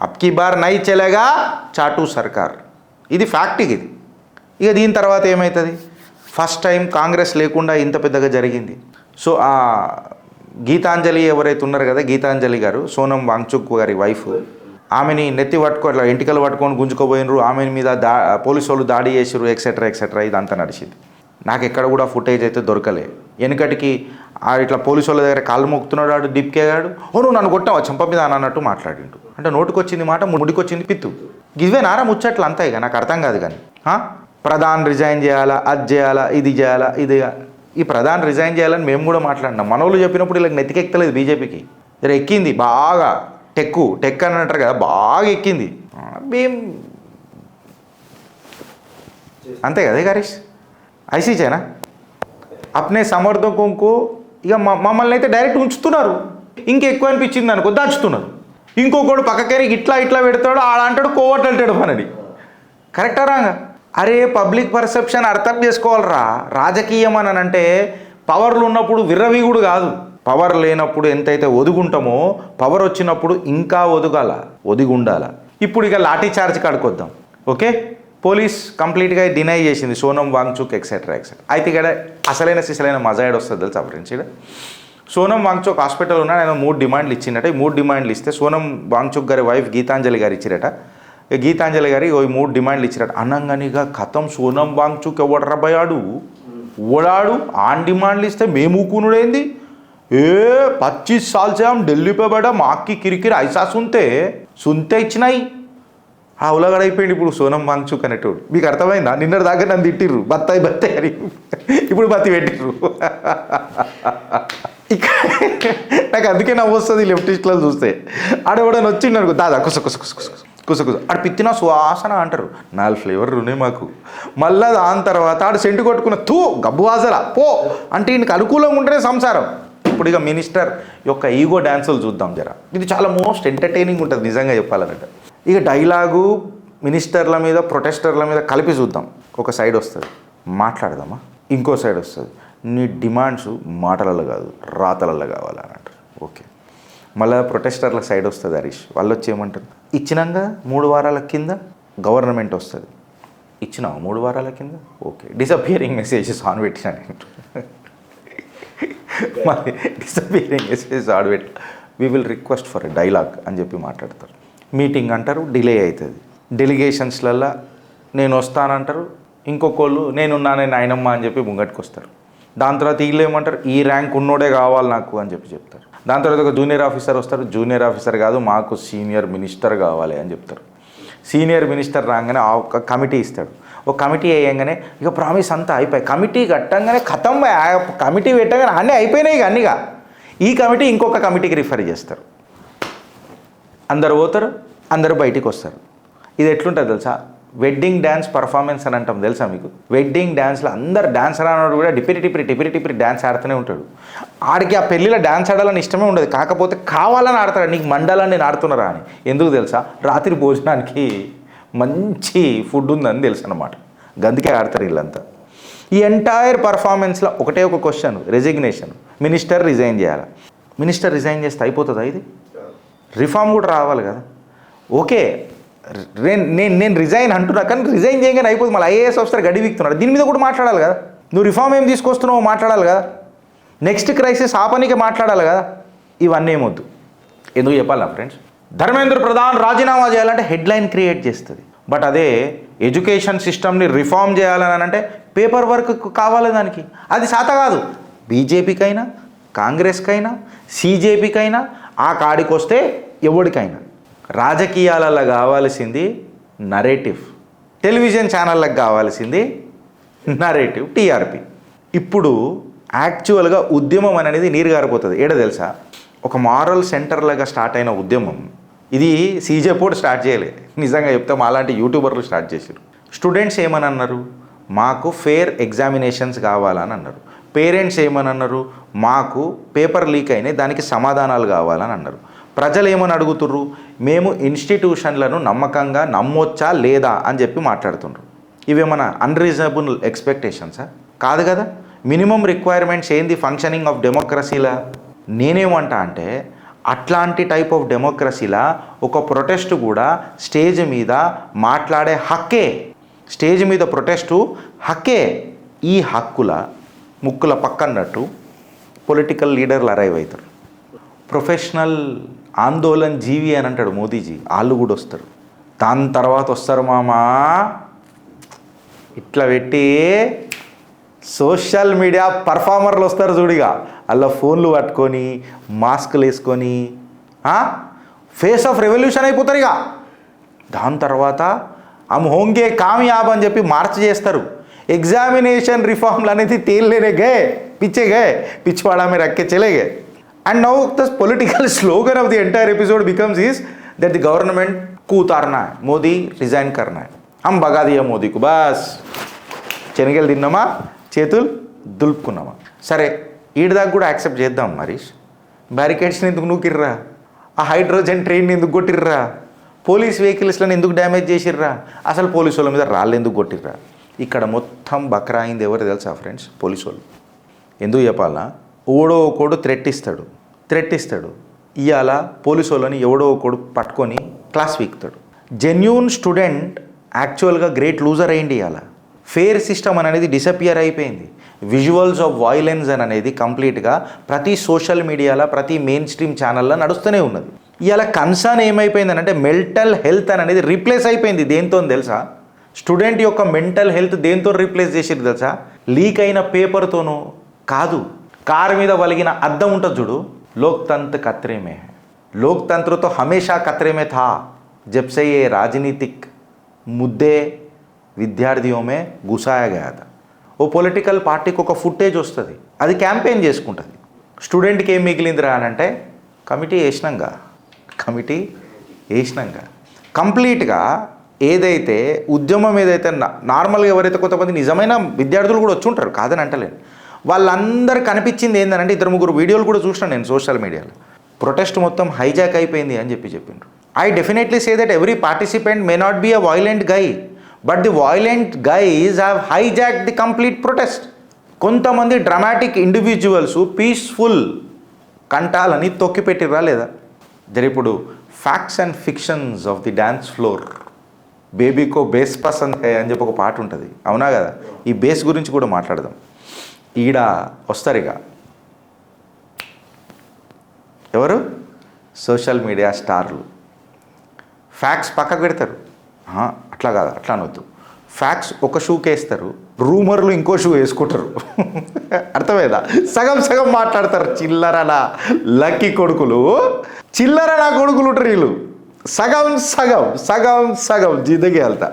అబ్కి బార్ నై చెలేగా చాటు సర్కార్, ఇది ఫ్యాక్ట్. ఇది ఇక దీని తర్వాత ఏమవుతుంది? ఫస్ట్ టైం కాంగ్రెస్ లేకుండా ఇంత పెద్దగా జరిగింది. సో ఆ గీతాంజలి ఎవరైతే ఉన్నారో కదా, గీతాంజలి గారు, సోనం వాంగ్చుక్ గారి వైఫ్, ఆమెని నెత్తి ఇట్లా ఎంటికలు పట్టుకొని గుంజుకోపోయినరు, ఆమె మీద పోలీసు వాళ్ళు దాడి చేసిరు, ఎక్సెట్రా ఇదంతా నడిచింది. నాకు ఎక్కడ కూడా ఫుటేజ్ అయితే దొరకలే. వెనుకటికి ఇట్లా పోలీసు వాళ్ళ దగ్గర కాళ్ళు మొక్కుతున్నాడు ఆడు డిప్కే గాడు, నువ్వు నన్ను కొట్టావా చెంప మీద అన్నట్టు మాట్లాడిండు. అంటే నోటికొచ్చింది మాట, ముడికొచ్చింది పిత్తు. ఇవే నారా ముచ్చట్లు అంతా. ఇక నాకు అర్థం కాదు కానీ ప్రధాని రిజైన్ చేయాలా, అది చేయాలా, ఇది చేయాలా, ఇది. ఈ ప్రధాని రిజైన్ చేయాలని మేము కూడా మాట్లాడినాం. మనోళ్ళు చెప్పినప్పుడు ఇలా నెత్తికెక్కలేదు బీజేపీకి. ఇలా ఎక్కింది బాగా, టెక్ అని అంటారు కదా, బాగా ఎక్కింది. అంతే కదా హరీష్? ఐసీచేనా అప్నే సమర్థకంకు ఇక మమ్మల్ని అయితే డైరెక్ట్ ఉంచుతున్నారు. ఇంకెక్కువ అనిపించింది అనుకో దాచుతున్నారు. ఇంకొకడు పక్కకేరి ఇట్లా పెడతాడు, ఆడ అంటాడు కోవట్ అంటాడు మనని. కరెక్టా రాంగా? అరే పబ్లిక్ పర్సెప్షన్ అర్థం చేసుకోవాలరా. రాజకీయం అని అంటే పవర్లు ఉన్నప్పుడు విర్రవీగుడు కాదు. పవర్ లేనప్పుడు ఎంతైతే ఒదుగుంటామో పవర్ వచ్చినప్పుడు ఇంకా ఒదిగి ఉండాల. ఇప్పుడు ఇక లాఠీ చార్జ్ కాడుకొద్దాం. ఓకే, పోలీస్ కంప్లీట్గా డినై చేసింది సోనం వాంగ్చుక్ ఎక్సెట్రా. అయితే ఇక్కడ అసలైన మజా వస్తుంది తెలుసు ఫ్రెండ్స్. ఇక్కడ సోనం వాంగ్చుక్ హాస్పిటల్ ఉన్నా ఆయన 3 డిమాండ్లు ఇచ్చిండట. ఈ 3 డిమాండ్లు ఇస్తే సోనం వాంగ్చుక్ గారి వైఫ్ గీతాంజలి గారు ఇచ్చిరట. గీతాంజలి గారి 3 డిమాండ్లు ఇచ్చిరట. అనంగానిగా కథం సోనం వాంగ్చుక్ ఎవడరబయాడు ఓడాడు ఆన్ డిమాండ్లు ఇస్తే మేము ఊకునుడైంది. 25 साल से हम ఢిల్లీ पे बैठा మాకి కిరికిరి ఐసా సుంతే ఇచ్చినాయి. ఆ ఉలగడైపోయింది ఇప్పుడు సోనం వాంగ్చుక్ అనేటోడు. మీకు అర్థమైందా? నిన్నటి దాకా నన్ను తిట్టిర్రు బత్తాయి అని, ఇప్పుడు బత్తి పెట్టిర్రు. ఇక్కడ నాకు అందుకే నవ్వు వస్తుంది లెఫ్టిస్టులను చూస్తే. ఆడెవడని వచ్చిండు అనుకో, దాదా కుస కుస కుస కుస కుస కుస ఆడు పిత్తిన సువాసన అంటారు. 4 ఫ్లేవర్లు ఉన్నాయి మాకు. మళ్ళీ దాని తర్వాత ఆడు సెంటు కొట్టుకున్న గబ్బు వాసన పో అంటే ఈయనకి అనుకూలంగా ఉంటేనే సంసారం. ఇప్పుడు ఇక మినిస్టర్ యొక్క ఈగో డ్యాన్సులు చూద్దాం జర. ఇది చాలా మోస్ట్ ఎంటర్టైనింగ్ ఉంటుంది నిజంగా చెప్పాలంటే. ఇక డైలాగు మినిస్టర్ల మీద ప్రొటెస్టర్ల మీద కలిపి చూద్దాం. ఒక సైడ్ వస్తుంది మాట్లాడదామా, ఇంకో సైడ్ వస్తుంది నీ డిమాండ్స్ మాటలలో కాదు రాతలలో కావాలని అంటారు. ఓకే, మళ్ళీ ప్రొటెస్టర్ల సైడ్ వస్తుంది హరీష్. వాళ్ళు వచ్చి ఏమంటారు, ఇచ్చినాక 3 వారాల కింద గవర్నమెంట్ వస్తుంది. ఇచ్చినావు 3 వారాల కింద, ఓకే డిసపియరింగ్ మెసేజెస్ ఆన్ పెట్టినాను. మళ్ళీ డిసపియరింగ్ మెసేజెస్ ఆన్ పెట్టి we will request for a dialogue అని చెప్పి మాట్లాడతారు. మీటింగ్ అంటారు, డిలే అవుతుంది. డెలిగేషన్స్లల్లో నేను వస్తానంటారు, ఇంకొకళ్ళు నేనున్నానే నాయనమ్మ అని చెప్పి ముంగట్టుకు వస్తారు. దాని తర్వాత వీళ్ళు ఏమంటారు, ఈ ర్యాంక్ ఉన్నోడే కావాలి నాకు అని చెప్పి చెప్తారు. దాని తర్వాత ఒక జూనియర్ ఆఫీసర్ వస్తారు, జూనియర్ ఆఫీసర్ కాదు మాకు సీనియర్ మినిస్టర్ కావాలి అని చెప్తారు. సీనియర్ మినిస్టర్ రాగానే ఒక కమిటీ ఇస్తాడు. ఒక కమిటీ వేయంగానే ఇక ప్రామిస్ అంతా అయిపోయి, కమిటీ కట్టంగానే ఖతం, కమిటీ పెట్టగానే అన్నీ అయిపోయినాయి. ఇక అన్నీగా ఈ కమిటీ ఇంకొక కమిటీకి రిఫర్ చేస్తారు. అందరు పోతారు, అందరూ బయటికి వస్తారు. ఇది ఎట్లుంటుంది తెలుసా, వెడ్డింగ్ డ్యాన్స్ పర్ఫార్మెన్స్ అని అంటాం తెలుసా మీకు. వెడ్డింగ్ డ్యాన్స్లో అందరు డాన్సర్ అన్నాడు కూడా టిపిరి డ్యాన్స్ ఆడుతూనే ఉంటాడు. ఆడికి ఆ పెళ్ళిలో డ్యాన్స్ ఆడాలని ఇష్టమే ఉండదు, కాకపోతే కావాలని ఆడతాడు. నీకు మండలాన్ని నేను ఆడుతున్నారా అని. ఎందుకు తెలుసా, రాత్రి భోజనానికి మంచి ఫుడ్ ఉందని తెలుసు అన్నమాట. గందుకే ఆడతారు వీళ్ళంతా. ఈ ఎంటైర్ పర్ఫార్మెన్స్లో ఒకటే ఒక క్వశ్చన్, రెసిగ్నేషన్. మినిస్టర్ రిజైన్ చేయాలి. మినిస్టర్ రిజైన్ చేస్తే అయిపోతుందా? ఇది రిఫార్మ్ కూడా రావాలి కదా. ఓకే నేను రిజైన్ అంటున్నా, కానీ రిజైన్ చేయగానే అయిపోతుంది. మళ్ళీ ఐఏఎస్ ఆఫీసర్ గడి వీక్తున్నాడు, దీని మీద కూడా మాట్లాడాలి కదా. నువ్వు రిఫార్మ్ ఏం తీసుకొస్తున్నావు మాట్లాడాలి కదా. నెక్స్ట్ క్రైసిస్ ఆపనికే మాట్లాడాలి కదా. ఇవన్నీ ఏమొద్దు. ఎందుకు చెప్పాలి నా ఫ్రెండ్స్, ధర్మేంద్ర ప్రధాన్ రాజీనామా చేయాలంటే హెడ్లైన్ క్రియేట్ చేస్తుంది. బట్ అదే ఎడ్యుకేషన్ సిస్టమ్ని రిఫార్మ్ చేయాలని అంటే పేపర్ వర్క్ కావాలి దానికి. అది శాత కాదు. బీజేపీకైనా కాంగ్రెస్కైనా సీజేపీకైనా ఆ కాడికి వస్తే ఎవరికైనా. రాజకీయాలలో కావాల్సింది నరేటివ్, టెలివిజన్ ఛానళ్ళకు కావాల్సింది నరేటివ్, టీఆర్పీ. ఇప్పుడు యాక్చువల్గా ఉద్యమం అనేది నీరు గారిపోతుంది. ఏడ తెలుసా, ఒక మారల్ సెంటర్లాగా స్టార్ట్ అయిన ఉద్యమం ఇది సీజేపోర్ట్ స్టార్ట్ చేయలే. నిజంగా చెప్తే మాలాంటి యూట్యూబర్లు స్టార్ట్ చేశారు. స్టూడెంట్స్ ఏమని అన్నారు, మాకు ఫెయిర్ ఎగ్జామినేషన్స్ కావాలని అన్నారు. పేరెంట్స్ ఏమని అన్నారు, మాకు పేపర్ లీక్ అయినాయి దానికి సమాధానాలు కావాలని అన్నారు. ప్రజలు ఏమని అడుగుతుర్రు, మేము ఇన్స్టిట్యూషన్లను నమ్మకంగా నమ్మొచ్చా లేదా అని చెప్పి మాట్లాడుతున్నారు. ఇవేమన్నా అన్రీజనబుల్ ఎక్స్పెక్టేషన్సా? కాదు కదా. మినిమం రిక్వైర్మెంట్స్ ఏంది ఫంక్షనింగ్ ఆఫ్ డెమోక్రసీలా? నేనేమంటా అంటే అట్లాంటి టైప్ ఆఫ్ డెమోక్రసీలా ఒక ప్రొటెస్ట్ కూడా స్టేజ్ మీద మాట్లాడే హక్కే. స్టేజ్ మీద ప్రొటెస్టు హక్కే. ఈ హక్కుల ముక్కుల పక్కన్నట్టు పొలిటికల్ లీడర్లు అరైవ్ అవుతారు. ప్రొఫెషనల్ ఆందోళన్ జీవి అని అంటాడు మోదీజీ, వాళ్ళు కూడా వస్తారు. దాని తర్వాత వస్తారు మామా ఇట్లా పెట్టి సోషల్ మీడియా పర్ఫార్మర్లు వస్తారు చూడిగా, అలా ఫోన్లు పట్టుకొని మాస్కులు వేసుకొని ఫేస్ ఆఫ్ రెవల్యూషన్ అయిపోతారు. ఇక దాని తర్వాత హమ్ హోంగే కామయాబ్ అని చెప్పి మార్చ్ చేస్తారు. ఎగ్జామినేషన్ రిఫార్మ్లు అనేది తేల్లేనే గే పిచ్చే గే పిచ్చివాడా మీరు అక్కే చెలేగే. And now the political slogan of the entire episode becomes is that the government को उतारना है, मोदी रिजाइन करना है, हम भगा दिया मोदी को, बस శనగలు తిన్నామా చేతులు దులుపుకున్నామా. సరే ఈడి దాకా కూడా యాక్సెప్ట్ చేద్దాం హరీష్. బ్యారికేడ్స్ని ఎందుకు నూకిర్రా, ఆ హైడ్రోజన్ ట్రైన్ని ఎందుకు కొట్టిర్రా, పోలీస్ వెహికల్స్లను ఎందుకు డ్యామేజ్ చేసిర్రా, అసలు పోలీసు వాళ్ళ మీద రాళ్ళు ఎందుకు కొట్టిర్రా. ఇక్కడ మొత్తం బక్రా అయింది ఎవరు తెలుసా ఫ్రెండ్స్, పోలీసు వాళ్ళు. ఎందుకు చెప్పాలా, ఓడో ఒకడు థ్రెట్ ఇస్తాడు. ఇవాళ పోలీసు వాళ్ళని ఎవడో ఒకడు పట్టుకొని క్లాస్ వీక్తాడు. జెన్యూన్ స్టూడెంట్ యాక్చువల్గా గ్రేట్ లూజర్ అయ్యింది. ఇవాళ ఫేర్ సిస్టమ్ అనేది డిసపియర్ అయిపోయింది. విజువల్స్ ఆఫ్ వైలెన్స్ అనేది కంప్లీట్గా ప్రతి సోషల్ మీడియాలో ప్రతి మెయిన్ స్ట్రీమ్ ఛానల్లో నడుస్తూనే ఉన్నది. ఇవాళ కన్సర్న్ ఏమైపోయిందనంటే మెంటల్ హెల్త్ అనేది రీప్లేస్ అయిపోయింది. దేంతో తెలుసా, స్టూడెంట్ యొక్క మెంటల్ హెల్త్ దేంతో రీప్లేస్ చేసిరు తెలుసా, లీక్ అయిన పేపర్తోనూ కాదు, కారు మీద వలిగిన అద్దం ఉంటుంది చూడు, लोकतंत्र खतरे में है, लोकतंत्र तो हमेशा खतरे में था जब से ये राजनीतिक मुद्दे విద్యార్థిयों में घुसाया गया था. ఓ పొలిటికల్ పార్టీకి ఒక ఫుటేజ్ వస్తుంది, అది క్యాంపెయిన్ చేసుకుంటుంది. స్టూడెంట్కి ఏం మిగిలిందిరా అని అంటే కమిటీ వేసినాక కంప్లీట్గా ఏదైతే ఉద్యమం ఏదైతే నార్మల్గా ఎవరైతే కొంతమంది నిజమైన విద్యార్థులు కూడా వచ్చి ఉంటారు కాదని అంటలేను, వాళ్ళందరూ కనిపించింది ఏంటంటే 2-3 వీడియోలు కూడా చూసినాను నేను సోషల్ మీడియాలో. ప్రొటెస్ట్ మొత్తం హైజాక్ అయిపోయింది అని చెప్పిండ్రు. I definitely say that every participant may not be a violent guy, but the violent guys have hijack the complete protest. కొంతమంది డ్రామాటిక్ ఇండివిజువల్స్ పీస్ఫుల్ కంటాలని తొక్కిపెట్టిరా లేదా? ఇప్పుడు facts and fictions of the dance floor, బేబీకో bass పసంద్ హే అని చెప్పి ఒక పాట ఉంటుంది, అవునా కదా? ఈ బేస్ గురించి కూడా మాట్లాడదాం. ఈడ వస్తారు ఇక ఎవరు? సోషల్ మీడియా స్టార్లు. ఫ్యాక్ట్స్ పక్కకు పెడతారు, అట్లా కాదు, అట్లా అనొద్దు. ఫ్యాక్ట్స్ ఒక షూకి వేస్తారు, రూమర్లు ఇంకో షూ వేసుకుంటారు. అర్థమైందా? సగం మాట్లాడతారు. చిల్లరనా లక్కీ కొడుకులు, చిల్లరనా కొడుకులు ఉంటారు వీళ్ళు. సగం జిందగీ వెళ్తా.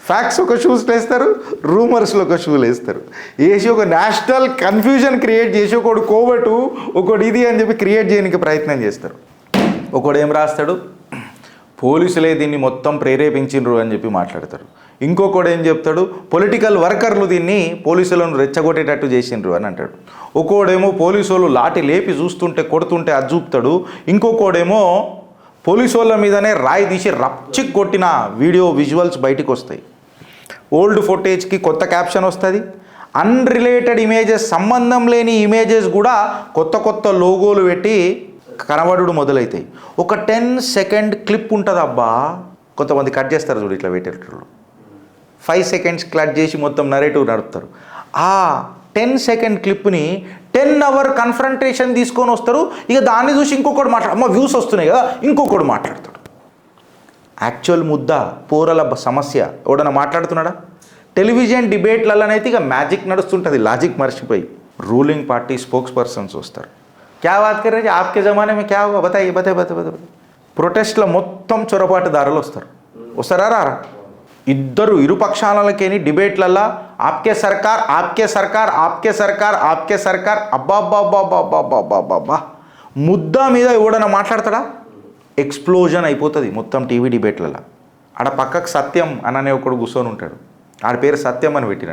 ఫ్యాక్ట్స్ ఒక షూస్ వేస్తారు, రూమర్స్లో ఒక షూలు వేస్తారు, వేసి ఒక నేషనల్ కన్ఫ్యూజన్ క్రియేట్ చేసి ఒకడు కోవటు ఒకడు ఇది అని చెప్పి క్రియేట్ చేయడానికి ప్రయత్నం చేస్తారు. ఒకడు ఏం రాస్తాడు, పోలీసులే దీన్ని మొత్తం ప్రేరేపించిండ్రు అని చెప్పి మాట్లాడతారు. ఇంకొకడు ఏం చెప్తాడు, పొలిటికల్ వర్కర్లు దీన్ని పోలీసులను రెచ్చగొట్టేటట్టు చేసిండ్రు అని అంటాడు. ఒక్కోడేమో పోలీసు వాళ్ళు లాఠీ లేపి చూస్తుంటే కొడుతుంటే అది చూపుతాడు. ఇంకొకడేమో పోలీసు వాళ్ళ మీదనే రాయి తీసి రప్చిక్ కొట్టిన వీడియో విజువల్స్ బయటికి వస్తాయి. ఓల్డ్ ఫుటేజ్కి కొత్త క్యాప్షన్ వస్తుంది. అన్రిలేటెడ్ ఇమేజెస్, సంబంధం లేని ఇమేజెస్ కూడా కొత్త లోగోలు పెట్టి కనబడు మొదలవుతాయి. ఒక 10 సెకండ్ క్లిప్ ఉంటుంది అబ్బా, కొంతమంది కట్ చేస్తారు చూడు ఇట్లా పెట్టేటప్పుడు. 5 సెకండ్స్ కట్ చేసి మొత్తం నరేటివ్ నడుపుతారు. ఆ 10 సెకండ్ క్లిప్ని 10 అవర్ కన్ఫ్రంటేషన్ తీసుకొని వస్తారు. ఇక దాన్ని చూసి ఇంకొకటి అమ్మ వ్యూస్ వస్తున్నాయి కదా, ఇంకొకటి మాట్లాడతాడు. యాక్చువల్ ముద్ద పోరల సమస్య ఎవడన్నా మాట్లాడుతున్నాడా? టెలివిజన్ డిబేట్లలోనైతే ఇక మ్యాజిక్ నడుస్తుంటుంది, లాజిక్ మర్చిపోయి రూలింగ్ పార్టీ స్పోక్స్ పర్సన్స్ వస్తారు. క్యా బాత్ కర్ రహే ఆప్కే జమానే మే క్యా హువా బతాయి. ప్రొటెస్ట్లో మొత్తం చొరబాటుదారులు వస్తారా? ఇరు పక్షాలకేని డిబేట్లల్లో ఆప్కే సర్కార్ అబ్బాబ్బాబ్బాబ్బాబ్బాబ్బా ముద్ద మీద ఎవడన్నా మాట్లాడతాడా? ఎక్స్ప్లోజన్ అయిపోతుంది మొత్తం టీవీ డిబేట్లలో. ఆడ పక్కకు సత్యం అననే ఒకడు కూర్చొని ఉంటాడు, ఆడ పేరు సత్యం అని పెట్టిన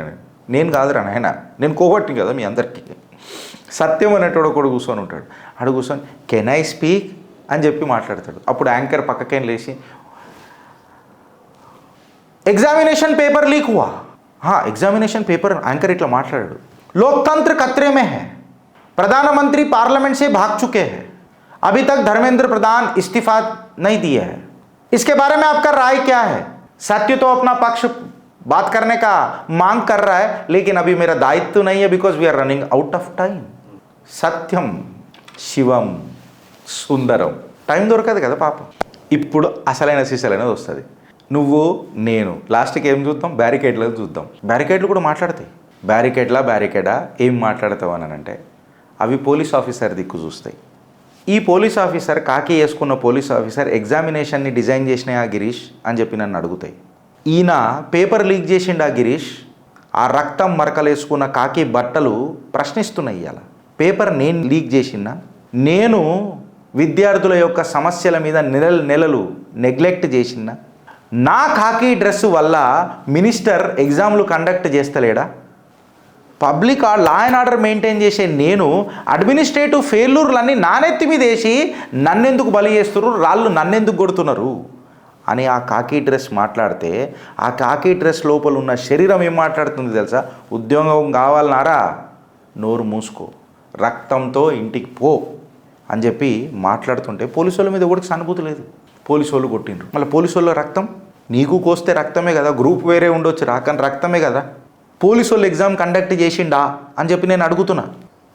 నేను కాదురా నాయన, నేను కోబట్టి కదా మీ అందరికీ. సత్యం అనేటోడు ఒకడు కూర్చొని ఉంటాడు, ఆడ కూర్చొని కెన్ ఐ స్పీక్ అని చెప్పి మాట్లాడతాడు. అప్పుడు యాంకర్ పక్కకేం లేచి एग्जामिनेशन पेपर लीक हुआ, हाँ एग्जामिनेशन पेपर, एंकर इट्ला माట్లాడాడు. लोकतंत्र खतरे में है, प्रधानमंत्री पार्लियामेंट से भाग चुके हैं, अभी तक धर्मेंद्र प्रधान इस्तीफा नहीं दिए हैं, इसके बारे में आपका राय क्या है? सत्य तो अपना पक्ष बात करने का मांग कर रहा है, लेकिन अभी मेरा दायित्व नहीं है because we are running out of time. Satyam Shivam Sundaram time దొరకదు కదా పాపం. ఇప్పుడు అసలైన సిసలైనది వస్తుంది. నువ్వు నేను లాస్ట్కి ఏం చూద్దాం? బ్యారికేడ్లో చూద్దాం. బ్యారికేడ్లు కూడా మాట్లాడతాయి. బ్యారికేడా ఏం మాట్లాడతావు అని అంటే అవి పోలీస్ ఆఫీసర్ దిక్కు చూస్తాయి. ఈ పోలీస్ ఆఫీసర్ కాకి వేసుకున్న పోలీస్ ఆఫీసర్ ఎగ్జామినేషన్ని డిజైన్ చేసిన ఆ గిరీష్ అని చెప్పి నన్ను అడుగుతాయి. ఈయన పేపర్ లీక్ చేసిండు ఆ గిరీష్, ఆ రక్తం మరకలేసుకున్న కాకి బట్టలు ప్రశ్నిస్తున్నాయి. ఇవాళ పేపర్ నేను లీక్ చేసినా, నేను విద్యార్థుల యొక్క సమస్యల మీద నెలలు నెగ్లెక్ట్ చేసినా, నా కాకి డ్రెస్సు వల్ల మినిస్టర్ ఎగ్జామ్లు కండక్ట్ చేస్తలేడా? Public law and order maintain చేసే నేను అడ్మినిస్ట్రేటివ్ ఫెయిల్యూర్లన్నీ నానెత్తి మీద వేసి నన్నెందుకు బలి చేస్తున్నారు, రాళ్ళు నన్నెందుకు కొడుతున్నారు అని ఆ కాకి డ్రెస్ మాట్లాడితే, ఆ కాకి డ్రెస్ లోపల ఉన్న శరీరం ఏం మాట్లాడుతుంది తెలుసా? ఉద్యోగం కావాలన్నారా, నోరు మూసుకో, రక్తంతో ఇంటికి పో అని చెప్పి మాట్లాడుతుంటే పోలీసు వాళ్ళ మీద ఎవరికి సానుభూతి లేదు. పోలీసు వాళ్ళు కొట్టిండ్రు. మళ్ళీ పోలీసు వాళ్ళ రక్తం నీకు కోస్తే రక్తమే కదా, గ్రూప్ వేరే ఉండొచ్చు రాకని రక్తమే కదా. పోలీసు వాళ్ళు ఎగ్జామ్ కండక్ట్ చేసిండా అని చెప్పి నేను అడుగుతున్నా.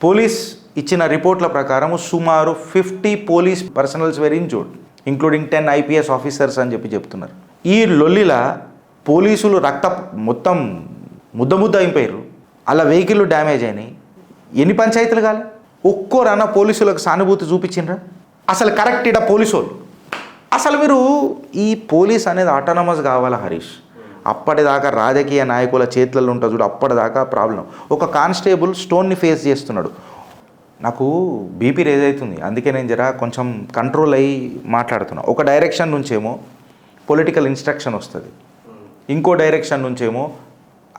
పోలీస్ ఇచ్చిన రిపోర్ట్ల ప్రకారం సుమారు 50 police personals where injured, including 10 IPS officers అని చెప్పి చెప్తున్నారు. ఈ లొల్లిలా పోలీసులు మొత్తం ముద్ద అయిపోయారు, అలా వెహికల్ డ్యామేజ్ అయినాయి. ఎన్ని పంచాయతీలు కాలే? ఒక్కోరన్నా పోలీసులకు సానుభూతి చూపించిండ్రా? అసలు కరెక్ట్ ఇడ పోలీసు వాళ్ళు. అసలు మీరు ఈ పోలీస్ అనేది ఆటోనమస్ కావాలా హరీష్? అప్పటిదాకా రాజకీయ నాయకుల చేతులలో ఉంటుంది చూడు, అప్పటిదాకా ప్రాబ్లం. ఒక కానిస్టేబుల్ స్టోన్ని ఫేస్ చేస్తున్నాడు, నాకు బీపీ రేజ్ అవుతుంది, అందుకే నేను జర కొంచెం కంట్రోల్ అయ్యి మాట్లాడుతున్నా. ఒక డైరెక్షన్ నుంచేమో పొలిటికల్ ఇన్స్ట్రక్షన్ వస్తుంది, ఇంకో డైరెక్షన్ నుంచేమో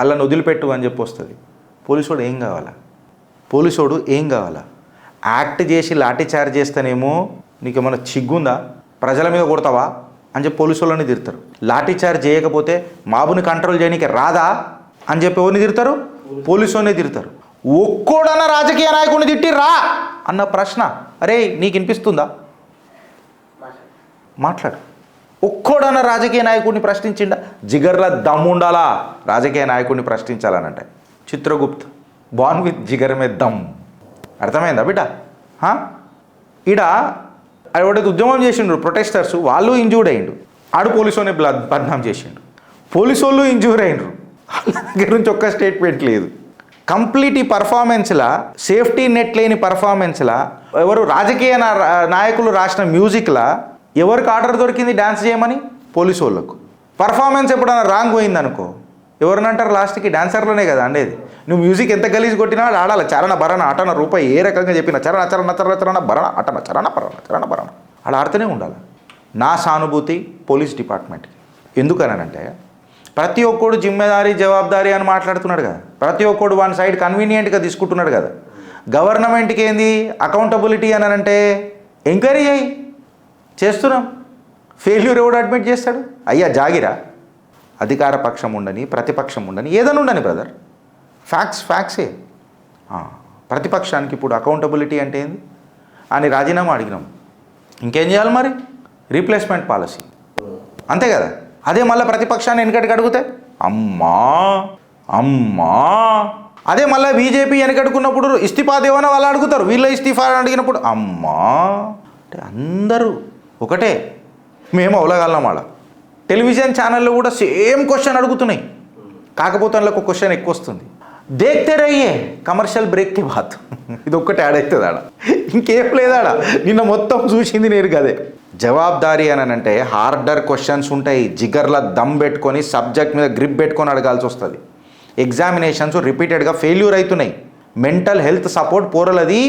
అలా వదిలిపెట్టు అని చెప్పి వస్తుంది. పోలీసోడు ఏం కావాలా? పోలీసోడు ఏం కావాలా? యాక్ట్ చేసి లాఠీ చార్జ్ చేస్తేనేమో నీకేమన్నా చిగ్గుందా, ప్రజల మీద కొడతావా అని చెప్పి పోలీసు వాళ్ళని తిడతారు. లాఠీ చార్జ్ చేయకపోతే మాబుని కంట్రోల్ చేయడానికి రాదా అని చెప్పి ఎవరిని తిడతారు? పోలీసు వాళ్ళని తిడతారు. ఒక్కోడన్న రాజకీయ నాయకుడిని తిట్టి రా అన్న ప్రశ్న, అరే నీకు వినిపిస్తుందా? మాట్లాడు. ఒక్కోడన్న రాజకీయ నాయకుడిని ప్రశ్నించిండా? జిగర్ల దమ్ముండాలా రాజకీయ నాయకుడిని ప్రశ్నించాలనంటే. చిత్రగుప్త్ బాన్ విత్ జిగర్ మే దమ్. అర్థమైందా బిడ్డ? ఈడ ఎవడైతే ఉద్యమం చేసిండ్రు ప్రొటెస్టర్స్, వాళ్ళు ఇంజూర్డ్ అయ్యిండు, ఆడు పోలీసు వాళ్ళని బద్నాం చేసిండు, పోలీసు వాళ్ళు ఇంజూర్ అయ్యిండ్రు, వాళ్ళ దగ్గర నుంచి ఒక్క స్టేట్మెంట్ లేదు. కంప్లీట్ ఈ పర్ఫార్మెన్స్లా, సేఫ్టీ నెట్ లేని పర్ఫార్మెన్స్లా, ఎవరు రాజకీయ నాయకులు రాసిన మ్యూజిక్లా ఎవరికి ఆర్డర్ దొరికింది డ్యాన్స్ చేయమని? పోలీసు వాళ్ళకు. పర్ఫార్మెన్స్ ఎప్పుడైనా రాంగ్ పోయిందనుకో ఎవరినంటారు? లాస్ట్కి డాన్సర్లోనే కదా అండేది. నువ్వు మ్యూజిక్ ఎంత గలీజ్ కొట్టినా ఆడాలి. చరణ భరణ అటన రూపాయి ఏ రకంగా చెప్పిన చరణ చరణ చరణ చరణ భరణ అటన చరణ భరణ చరణ భరణ అలా ఆడుతూనే ఉండాలి. నా సానుభూతి పోలీస్ డిపార్ట్మెంట్కి. ఎందుకనంటే ప్రతి ఒక్కడు జిమ్మెదారీ జవాబారీ అని మాట్లాడుతున్నాడు కదా, ప్రతి ఒక్కడు వన్ సైడ్ కన్వీనియంట్గా తీసుకుంటున్నాడు కదా. గవర్నమెంట్కి ఏంది అకౌంటబిలిటీ అని అంటే ఎంక్వైరీ చేయి, చేస్తున్నాం. ఫెయిల్యూర్ ఎవడు అడ్మిట్ చేస్తాడు? అయ్యా జాగిరా, అధికార పక్షం ఉండని ప్రతిపక్షం ఉండని ఏదైనా ఉండని బ్రదర్, ఫ్యాక్ట్సే. ప్రతిపక్షానికి ఇప్పుడు అకౌంటబిలిటీ అంటే ఏంది అని రాజీనామా అడిగినాం, ఇంకేం చేయాలి మరి? రీప్లేస్మెంట్ పాలసీ, అంతే కదా. అదే మళ్ళీ ప్రతిపక్షాన్ని వెనకటికి అడిగితే అమ్మా అమ్మా, అదే మళ్ళీ బీజేపీ వెనకడుకున్నప్పుడు ఇస్తిఫా దేవన వాళ్ళు అడుగుతారు, వీళ్ళ ఇస్తిఫా అడిగినప్పుడు అమ్మా. అంటే అందరూ ఒకటే, మేము అవలగలం. వాళ్ళ టెలివిజన్ ఛానల్లో కూడా సేమ్ క్వశ్చన్ అడుగుతున్నాయి, కాకపోతే అందులో ఒక క్వశ్చన్ ఎక్కువ వస్తుంది. దేఖ్తే రయ్యే కమర్షియల్ బ్రేక్కి బాత్. ఇది ఒక్కటి యాడ్ అవుతుంది ఆడ, ఇంకేం లేదాడ. నిన్న మొత్తం చూసింది నేను కదే. జవాబారీ అని అంటే హార్డర్ క్వశ్చన్స్ ఉంటాయి, జిగర్ల దమ్ పెట్టుకొని సబ్జెక్ట్ మీద గ్రిప్ పెట్టుకొని అడగాల్సి వస్తుంది. ఎగ్జామినేషన్స్ రిపీటెడ్గా ఫెయిల్యూర్ అవుతున్నాయి. మెంటల్ హెల్త్ సపోర్ట్ పోరలది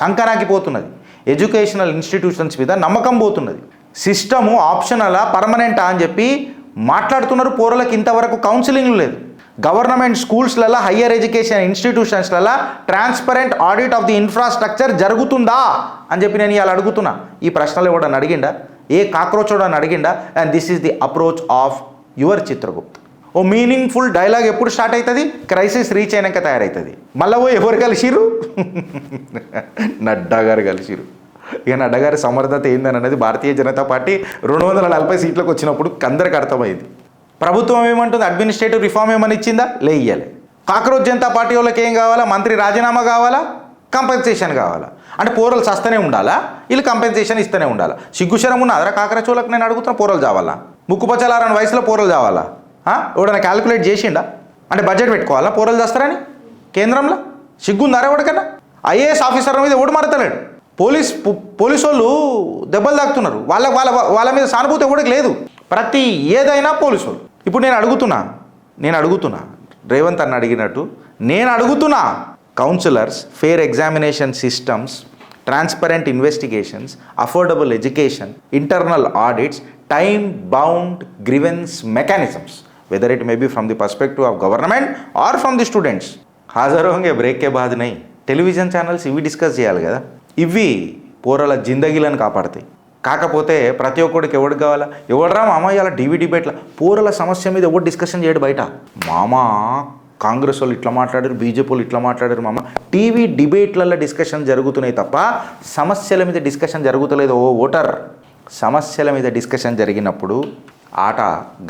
సంకరాకిపోతున్నది. ఎడ్యుకేషనల్ ఇన్స్టిట్యూషన్స్ మీద నమ్మకం పోతున్నది. సిస్టము ఆప్షనలా పర్మనెంటా అని చెప్పి మాట్లాడుతున్నారు. పోరలకు ఇంతవరకు కౌన్సిలింగ్ లేదు. గవర్నమెంట్ స్కూల్స్లలో, హయ్యర్ ఎడ్యుకేషన్ ఇన్స్టిట్యూషన్స్లలో transparent audit of the infrastructure జరుగుతుందా అని చెప్పి నేను ఇవాళ అడుగుతున్నా. ఈ ప్రశ్నలు ఎవడని అడిగిండా? ఏ కాక్రోచోడని అడిగిండా? And this is the approach of your Chitragupt. ఓ మీనింగ్ఫుల్ డైలాగ్ ఎప్పుడు స్టార్ట్ అవుతుంది? క్రైసిస్ రీచ్ అయినాక తయారవుతుంది. మళ్ళీ ఎవరు కలిసిరు? నడ్డా గారు కలిసిరు. ఇక నడ్డా గారి సమర్థత ఏందని అనేది భారతీయ జనతా పార్టీ 240 సీట్లకు వచ్చినప్పుడు అందరికి అర్థమైంది. ప్రభుత్వం ఏమంటుంది? అడ్మినిస్ట్రేటివ్ రిఫార్మ్ ఏమని ఇచ్చిందా? లేయ్యాలి. కాక్రోచ్ జనతా పార్టీ వాళ్ళకి ఏం కావాలా? మంత్రి రాజీనామా కావాలా, కంపెన్సేషన్ కావాలా. అంటే పోరలు చస్తూనే ఉండాలా, వీళ్ళు కంపెన్సేషన్ ఇస్తూనే ఉండాలా. సిగ్గుశరం ఉన్నదరా కాక్రోచ్ వాళ్ళకి? నేను అడుగుతున్నా, పోరలు చావాలా? ముక్కుపచ్చలారని వయసులో పోరలు చావాలా? ఎవడన్నా క్యాలిక్యులేట్ చేసిండా? అంటే బడ్జెట్ పెట్టుకోవాలా పోరలు చేస్తారని కేంద్రంలో? సిగ్గుందారా ఎవడికన్నా? ఐఏఎస్ ఆఫీసర్ మీద ఎవడు మారతలేడు. పోలీసు వాళ్ళు దెబ్బలు తాకుతున్నారు. వాళ్ళ మీద సానుభూతి ఎవడికి లేదు. ప్రతి ఏదైనా పోలీసు వాళ్ళు. ఇప్పుడు నేను అడుగుతున్నా రేవంత్ అన్న అడిగినట్టు నేను అడుగుతున్నా, counsellors, fair examination systems, transparent investigations, affordable education, internal audits, time bound grievance mechanisms, whether it may be from the perspective of government or from the students. హాజరు హోంగే బ్రేక్ కే బాధ నై. టెలివిజన్ ఛానల్స్ ఇవి డిస్కస్ చేయాలి కదా, ఇవి పోరల జిందగీలను కాపాడతాయి. కాకపోతే ప్రతి ఒక్కడికి ఎవడికి కావాలా? ఎవడరా మామ ఇలా టీవీ డిబేట్ల పోరల సమస్య మీద ఎవడు డిస్కషన్ చేయడు బయట. మామ కాంగ్రెస్ వాళ్ళు ఇట్లా మాట్లాడారు, బీజేపీ వాళ్ళు ఇట్లా మాట్లాడారు. మామ టీవీ డిబేట్లలో డిస్కషన్ జరుగుతున్నాయి తప్ప సమస్యల మీద డిస్కషన్ జరుగుతలేదు. ఓ ఓటర్, సమస్యల మీద డిస్కషన్ జరిగినప్పుడు ఆట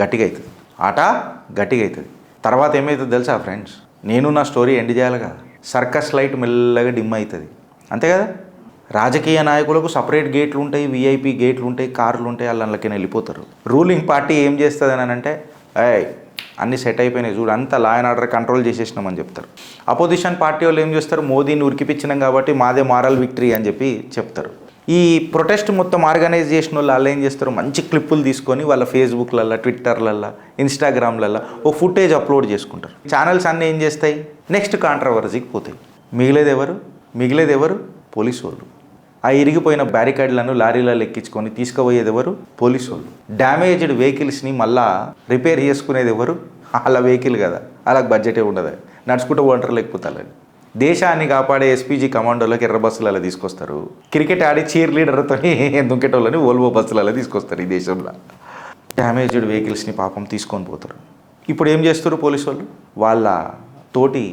గట్టిగా అవుతుంది. తర్వాత ఏమవుతుంది తెలుసా ఫ్రెండ్స్? నేను నా స్టోరీ ఎండ్ చేయాలి కదా. సర్కస్ లైట్ మెల్లగా డిమ్ అవుతుంది, అంతే కదా. రాజకీయ నాయకులకు సపరేట్ గేట్లు ఉంటాయి, విఐపి గేట్లు ఉంటాయి, కార్లు ఉంటాయి, వాళ్ళకి వెళ్ళిపోతారు. రూలింగ్ పార్టీ ఏం చేస్తుంది అని అంటే, అన్నీ సెట్ అయిపోయినాయి చూడు, అంతా లా అండ్ ఆర్డర్ కంట్రోల్ చేసేసినామని చెప్తారు. అపోజిషన్ పార్టీ వాళ్ళు ఏం చేస్తారు? మోదీని ఉరికిపించినాం కాబట్టి మాదే మారల్ విక్టరీ అని చెప్పి చెప్తారు. ఈ ప్రొటెస్ట్ మొత్తం ఆర్గనైజ్ చేసిన వాళ్ళు ఏం చేస్తారు? మంచి క్లిప్పులు తీసుకొని వాళ్ళ ఫేస్బుక్లల్లో, ట్విట్టర్లల్లో, ఇన్స్టాగ్రామ్లల్లో ఓ ఫుటేజ్ అప్లోడ్ చేసుకుంటారు. ఛానల్స్ అన్నీ ఏం చేస్తాయి? నెక్స్ట్ కాంట్రవర్సీకి పోతాయి. మిగిలేదు ఎవరు? మిగిలేది ఎవరు? పోలీసు వాళ్ళు. ఆ ఇరిగిపోయిన బ్యారికేడ్లను లారీలలో ఎక్కించుకొని తీసుకుపోయేది ఎవరు? పోలీసు వాళ్ళు. డ్యామేజ్డ్ వెహికల్స్ని మళ్ళా రిపేర్ చేసుకునేది ఎవరు? అలా వెహికల్ కదా, అలా బడ్జెటే ఉండదు, నడుచుకుంటూ ఓంటారు లేకపోతే. దేశాన్ని కాపాడే ఎస్పీజీ కమాండోలకు ఎర్ర బస్సులలో తీసుకొస్తారు, క్రికెట్ ఆడి చీర్ లీడర్తో దుంకెటోళ్ళని ఓల్వో బస్సులలో తీసుకొస్తారు. ఈ దేశంలో డ్యామేజ్డ్ వెహికల్స్ని పాపం తీసుకొని పోతారు. ఇప్పుడు ఏం చేస్తారు పోలీసు వాళ్ళు? వాళ్ళ తోటి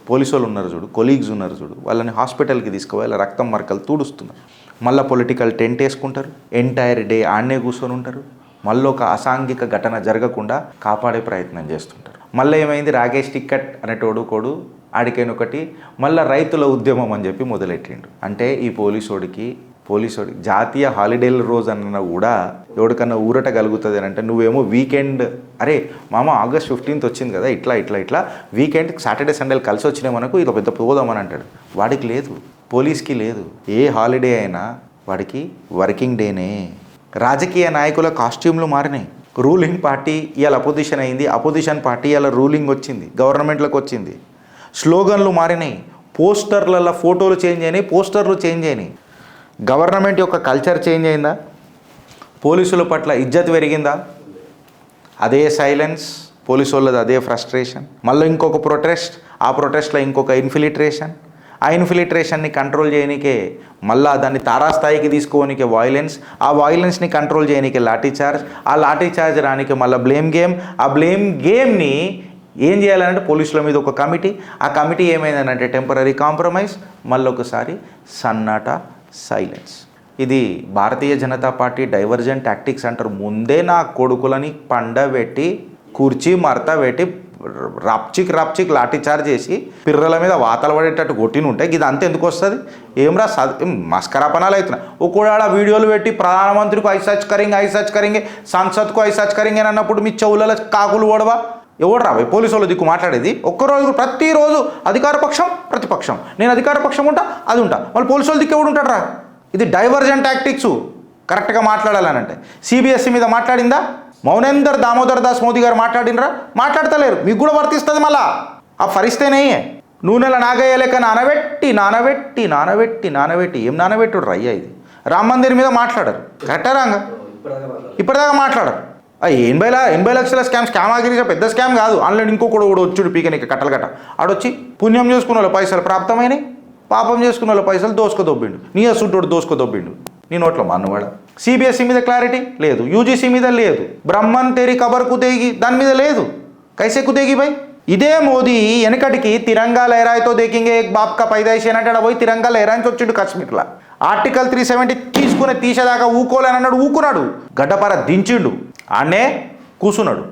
పోలీసు వాళ్ళు ఉన్నారు చూడు, కొలీగ్స్ ఉన్నారు చూడు, వాళ్ళని హాస్పిటల్కి తీసుకుపోయి రక్తం మరకలు తూడుస్తున్నారు. మళ్ళీ పొలిటికల్ టెంట్ వేసుకుంటారు, ఎంటైర్ డే ఆడనే కూర్చొని ఉంటారు. మళ్ళీ ఒక అసాంఘిక ఘటన జరగకుండా కాపాడే ప్రయత్నం చేస్తుంటారు. మళ్ళీ ఏమైంది, రాకేష్ టిక్కట్ అనేటోడు ఆడికైనొకటి మళ్ళీ రైతుల ఉద్యమం అని చెప్పి మొదలెట్టిండు. అంటే ఈ పోలీసోడికి జాతీయ హాలిడేల రోజు అన్న కూడా ఎవరికన్నా ఊరట కలుగుతుంది అని అంటే, నువ్వేమో వీకెండ్, అరే మామ ఆగస్ట్ 15th వచ్చింది కదా, ఇట్లా వీకెండ్ సాటర్డే సండేలు కలిసి వచ్చినాయి మనకు, ఇది పెద్ద పోదామని అంటాడు. వాడికి లేదు, పోలీస్కి లేదు. ఏ హాలిడే అయినా వాడికి వర్కింగ్ డేనే. రాజకీయ నాయకుల కాస్ట్యూమ్లు మారినాయి. రూలింగ్ పార్టీ ఇవాళ అపోజిషన్ అయింది, అపోజిషన్ పార్టీ ఇవాళ రూలింగ్ వచ్చింది, గవర్నమెంట్లోకి వచ్చింది. స్లోగన్లు మారినాయి, పోస్టర్లలో ఫోటోలు చేంజ్ అయినాయి, పోస్టర్లు చేంజ్ అయినాయి. గవర్నమెంట్ యొక్క కల్చర్ చేంజ్ అయిందా? పోలీసుల పట్ల ఇజ్జత్ పెరిగిందా? అదే సైలెన్స్, పోలీసు వాళ్ళది అదే ఫ్రస్ట్రేషన్. మళ్ళీ ఇంకొక ప్రొటెస్ట్, ఆ ప్రొటెస్ట్లో ఇంకొక ఇన్ఫిలిట్రేషన్. ఆ ఇన్ఫిలిట్రేషన్ని కంట్రోల్ చేయనికే మళ్ళీ దాన్ని తారాస్థాయికి తీసుకోవడానికి వాయిలెన్స్, ఆ వాయిలెన్స్ని కంట్రోల్ చేయడానికి లాఠీ చార్జ్, ఆ లాఠీ చార్జ్ రానికి మళ్ళీ బ్లేమ్ గేమ్, ఆ బ్లేమ్ గేమ్ని ఏం చేయాలంటే పోలీసుల మీద ఒక కమిటీ, ఆ కమిటీ ఏమైందనంటే టెంపరీ కాంప్రమైజ్, మళ్ళీ ఒకసారి సన్నాట, సైలెన్స్. ఇది Bharatiya Janata party divergent tactics అంటారు. ముందే నా కొడుకులని పండబెట్టి కుర్చీ మరత పెట్టి రప్చిక్ లాఠీ చార్జ్ చేసి పిర్రల మీద వాతలు పడేటట్టు కొట్టిన ఉంటే ఇది అంతా ఎందుకు వస్తుంది? ఏమ్రా మస్కరాపనాలు అవుతున్నాయి. ఒకవేళ వీడియోలు పెట్టి ప్రధానమంత్రికి ఐ సచ్ కరింగే సంసద్కు ఐ సచ్ కరింగే అన్నప్పుడు మీ చెవులలో కాకులు ఓడవా? ఎవడు రాబోయే పోలీసు వాళ్ళు దిక్కు మాట్లాడేది? ఒక్కరోజు ప్రతిరోజు అధికార పక్షం ప్రతిపక్షం, నేను అధికార పక్షం ఉంటా అది ఉంటా, మళ్ళీ పోలీసు వాళ్ళు దిక్కు ఎవడు ఉంటాడు రా? ఇది డైవర్జెంట్ టాక్టిక్స్. కరెక్ట్గా మాట్లాడాలనంటే సిబిఎస్ఈ మీద మాట్లాడిందా? మౌనేందర్ దామోదర్ దాస్ మోదీ గారు మాట్లాడినరా? మాట్లాడతలేరు. మీకు కూడా వర్తిస్తుంది. మళ్ళా ఆ పరిస్థితేనే నూనెల నాగయ్య లెక్క నానబెట్టి ఏం నానబెట్టుడు రయ్యా? ఇది రామ్ మందిర్ మీద మాట్లాడరు, కరెక్టా రాంగా? ఇప్పటిదాకా మాట్లాడరు. 80 లక్షల స్కామ్ ఆగిరిగా పెద్ద స్కామ్ కాదు. ఆన్లైన్ ఇంకొకడు కూడా వచ్చుడు పీకనికి కట్టలు ఆడొచ్చి పుణ్యం చేసుకున్న వాళ్ళ పైసలు ప్రాప్తమైనవి, పాపం చేసుకున్న వాళ్ళ పైసలు దోసుకొదొబ్బిండు. నీ అసుంటోడు దోసుకొదొబ్బిండు నీ నోట్లో మన్నవాడ. సిబిఎస్ఈ మీద క్లారిటీ లేదు, యూజీసీ మీద లేదు, బ్రహ్మన్ తేరీ ఖబర్ కుతేగి దాని మీద లేదు. కైసే కుతేగి భాయ్? ఇదే మోదీ వెనకటికి తిరంగా లహరాయితో దేకింగే ఏక్ బాప్ కా పైదాయిషి అని అంటే పోయి తిరంగా లహరాయించి వచ్చిండు కాశ్మీర్లో. ఆర్టికల్ 370 తీసేదాకా ఊకోలేని అన్నాడు, ఊకున్నాడు, గడ్డపార దించిండు, ఆడనే కూసున్నాడు.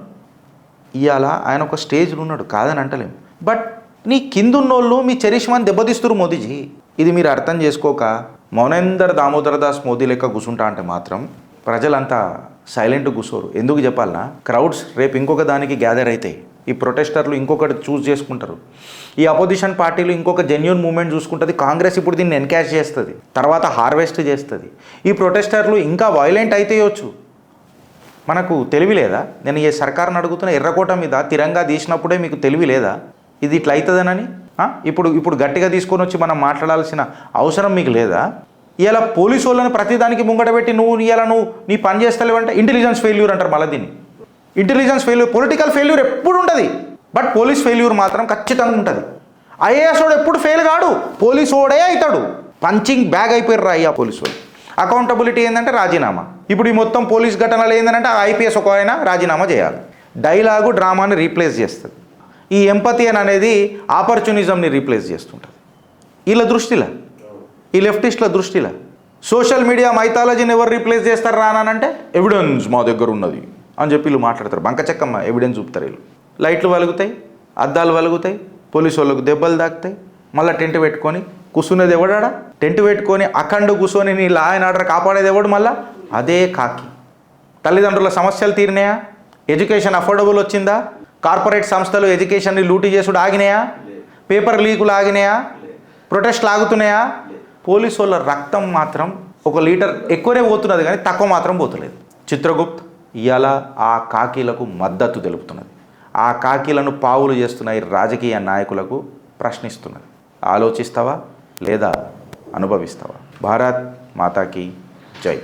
ఇవాళ ఆయన ఒక స్టేజ్లో ఉన్నాడు, కాదని అంటలేము. బట్ నీ కిందున్నోళ్ళు మీ చరిష్మాని దెబ్బతీస్తున్నారు మోదీజీ. ఇది మీరు అర్థం చేసుకోక మౌనేందర్ దామోదర్ దాస్ మోదీ లెక్క కూసుంటా అంటే మాత్రం ప్రజలంతా సైలెంట్ కూర్చోరు. ఎందుకు చెప్పాలన్నా, క్రౌడ్స్ రేపు ఇంకొక దానికి గ్యాదర్ అవుతాయి. ఈ ప్రొటెస్టర్లు ఇంకొకటి చూస్ చేసుకుంటారు. ఈ అపోజిషన్ పార్టీలు ఇంకొక జెన్యూన్ మూమెంట్ చూసుకుంటుంది. కాంగ్రెస్ ఇప్పుడు దీన్ని ఎన్కాష్ చేస్తుంది, తర్వాత హార్వెస్ట్ చేస్తుంది. ఈ ప్రొటెస్టర్లు ఇంకా వైలెంట్ అయితేయొచ్చు. మనకు తెలివి లేదా? నేను ఈ సర్కార్ని అడుగుతున్న, ఎర్రకోట మీద తిరంగా తీసినప్పుడే మీకు తెలివి లేదా ఇది ఇట్లా అవుతుందనని? ఇప్పుడు గట్టిగా తీసుకొని వచ్చి మనం మాట్లాడాల్సిన అవసరం మీకు లేదా? ఇలా పోలీసు వాళ్ళని ప్రతిదానికి ముంగట పెట్టి నువ్వు నీ పని చేస్తలేవంటే ఇంటెలిజెన్స్ ఫెయిల్యూర్ అంటారు. మళ్ళీ దీన్ని ఇంటెలిజెన్స్ ఫెయిల్యూర్, పొలిటికల్ ఫెయిల్యూర్ ఎప్పుడు ఉంటుంది, బట్ పోలీస్ ఫెయిల్యూర్ మాత్రం ఖచ్చితంగా ఉంటుంది. ఐఏఎస్ వాడు ఎప్పుడు ఫెయిల్ కాడు, పోలీసు వాడే అవుతాడు. పంచింగ్ బ్యాగ్ అయిపోయారు రా అయ్యా పోలీసు వాళ్ళు. అకౌంటబిలిటీ ఏంటంటే రాజీనామా. ఇప్పుడు ఈ మొత్తం పోలీస్ ఘటనలు ఏంటంటే ఐపీఎస్ ఒక ఆయన రాజీనామా చేయాలి. డైలాగు డ్రామాని రీప్లేస్ చేస్తుంది. ఈ ఎంపతి అనేది ఆపర్చునిజంని రీప్లేస్ చేస్తుంటుంది. వీళ్ళ దృష్టిలో, ఈ లెఫ్టిస్టుల దృష్టిలో సోషల్ మీడియా మైథాలజీని ఎవరు రీప్లేస్ చేస్తారు రానంటే ఎవిడెన్స్ మా దగ్గర ఉన్నది అని చెప్పి వీళ్ళు మాట్లాడతారు. బంకచక్కమ్మ ఎవిడెన్స్ చూపుతారు వీళ్ళు. లైట్లు వెలుగుతాయి, అద్దాలు వెలుగుతాయి, పోలీసు వాళ్ళకు దెబ్బలు తాకుతాయి. మళ్ళీ టెంట్ పెట్టుకొని కూర్చునేది ఎవడాడా? టెంట్ పెట్టుకొని అఖండ కూర్చొని నీ లా అండ్ ఆర్డర్ కాపాడేది ఎవడు? మళ్ళీ అదే కాకి. తల్లిదండ్రుల సమస్యలు తీరినాయా? ఎడ్యుకేషన్ అఫోర్డబుల్ వచ్చిందా? కార్పొరేట్ సంస్థలు ఎడ్యుకేషన్ని లూటీ చేసుడు ఆగినాయా? పేపర్ లీకులు ఆగినాయా? ప్రొటెస్ట్లు ఆగుతున్నాయా? పోలీసు వాళ్ళ రక్తం మాత్రం 1 లీటర్ ఎక్కువనే పోతున్నది కానీ తక్కువ మాత్రం పోతలేదు. చిత్రగుప్త్ ఇవాళ ఆ కాకీలకు మద్దతు తెలుపుతున్నది. ఆ కాకీలను పావులు చేస్తున్న ఈ రాజకీయ నాయకులకు ప్రశ్నిస్తున్నది. ఆలోచిస్తావా లేదా అనుభవిస్తావా? భారత్ మాతాకి జై.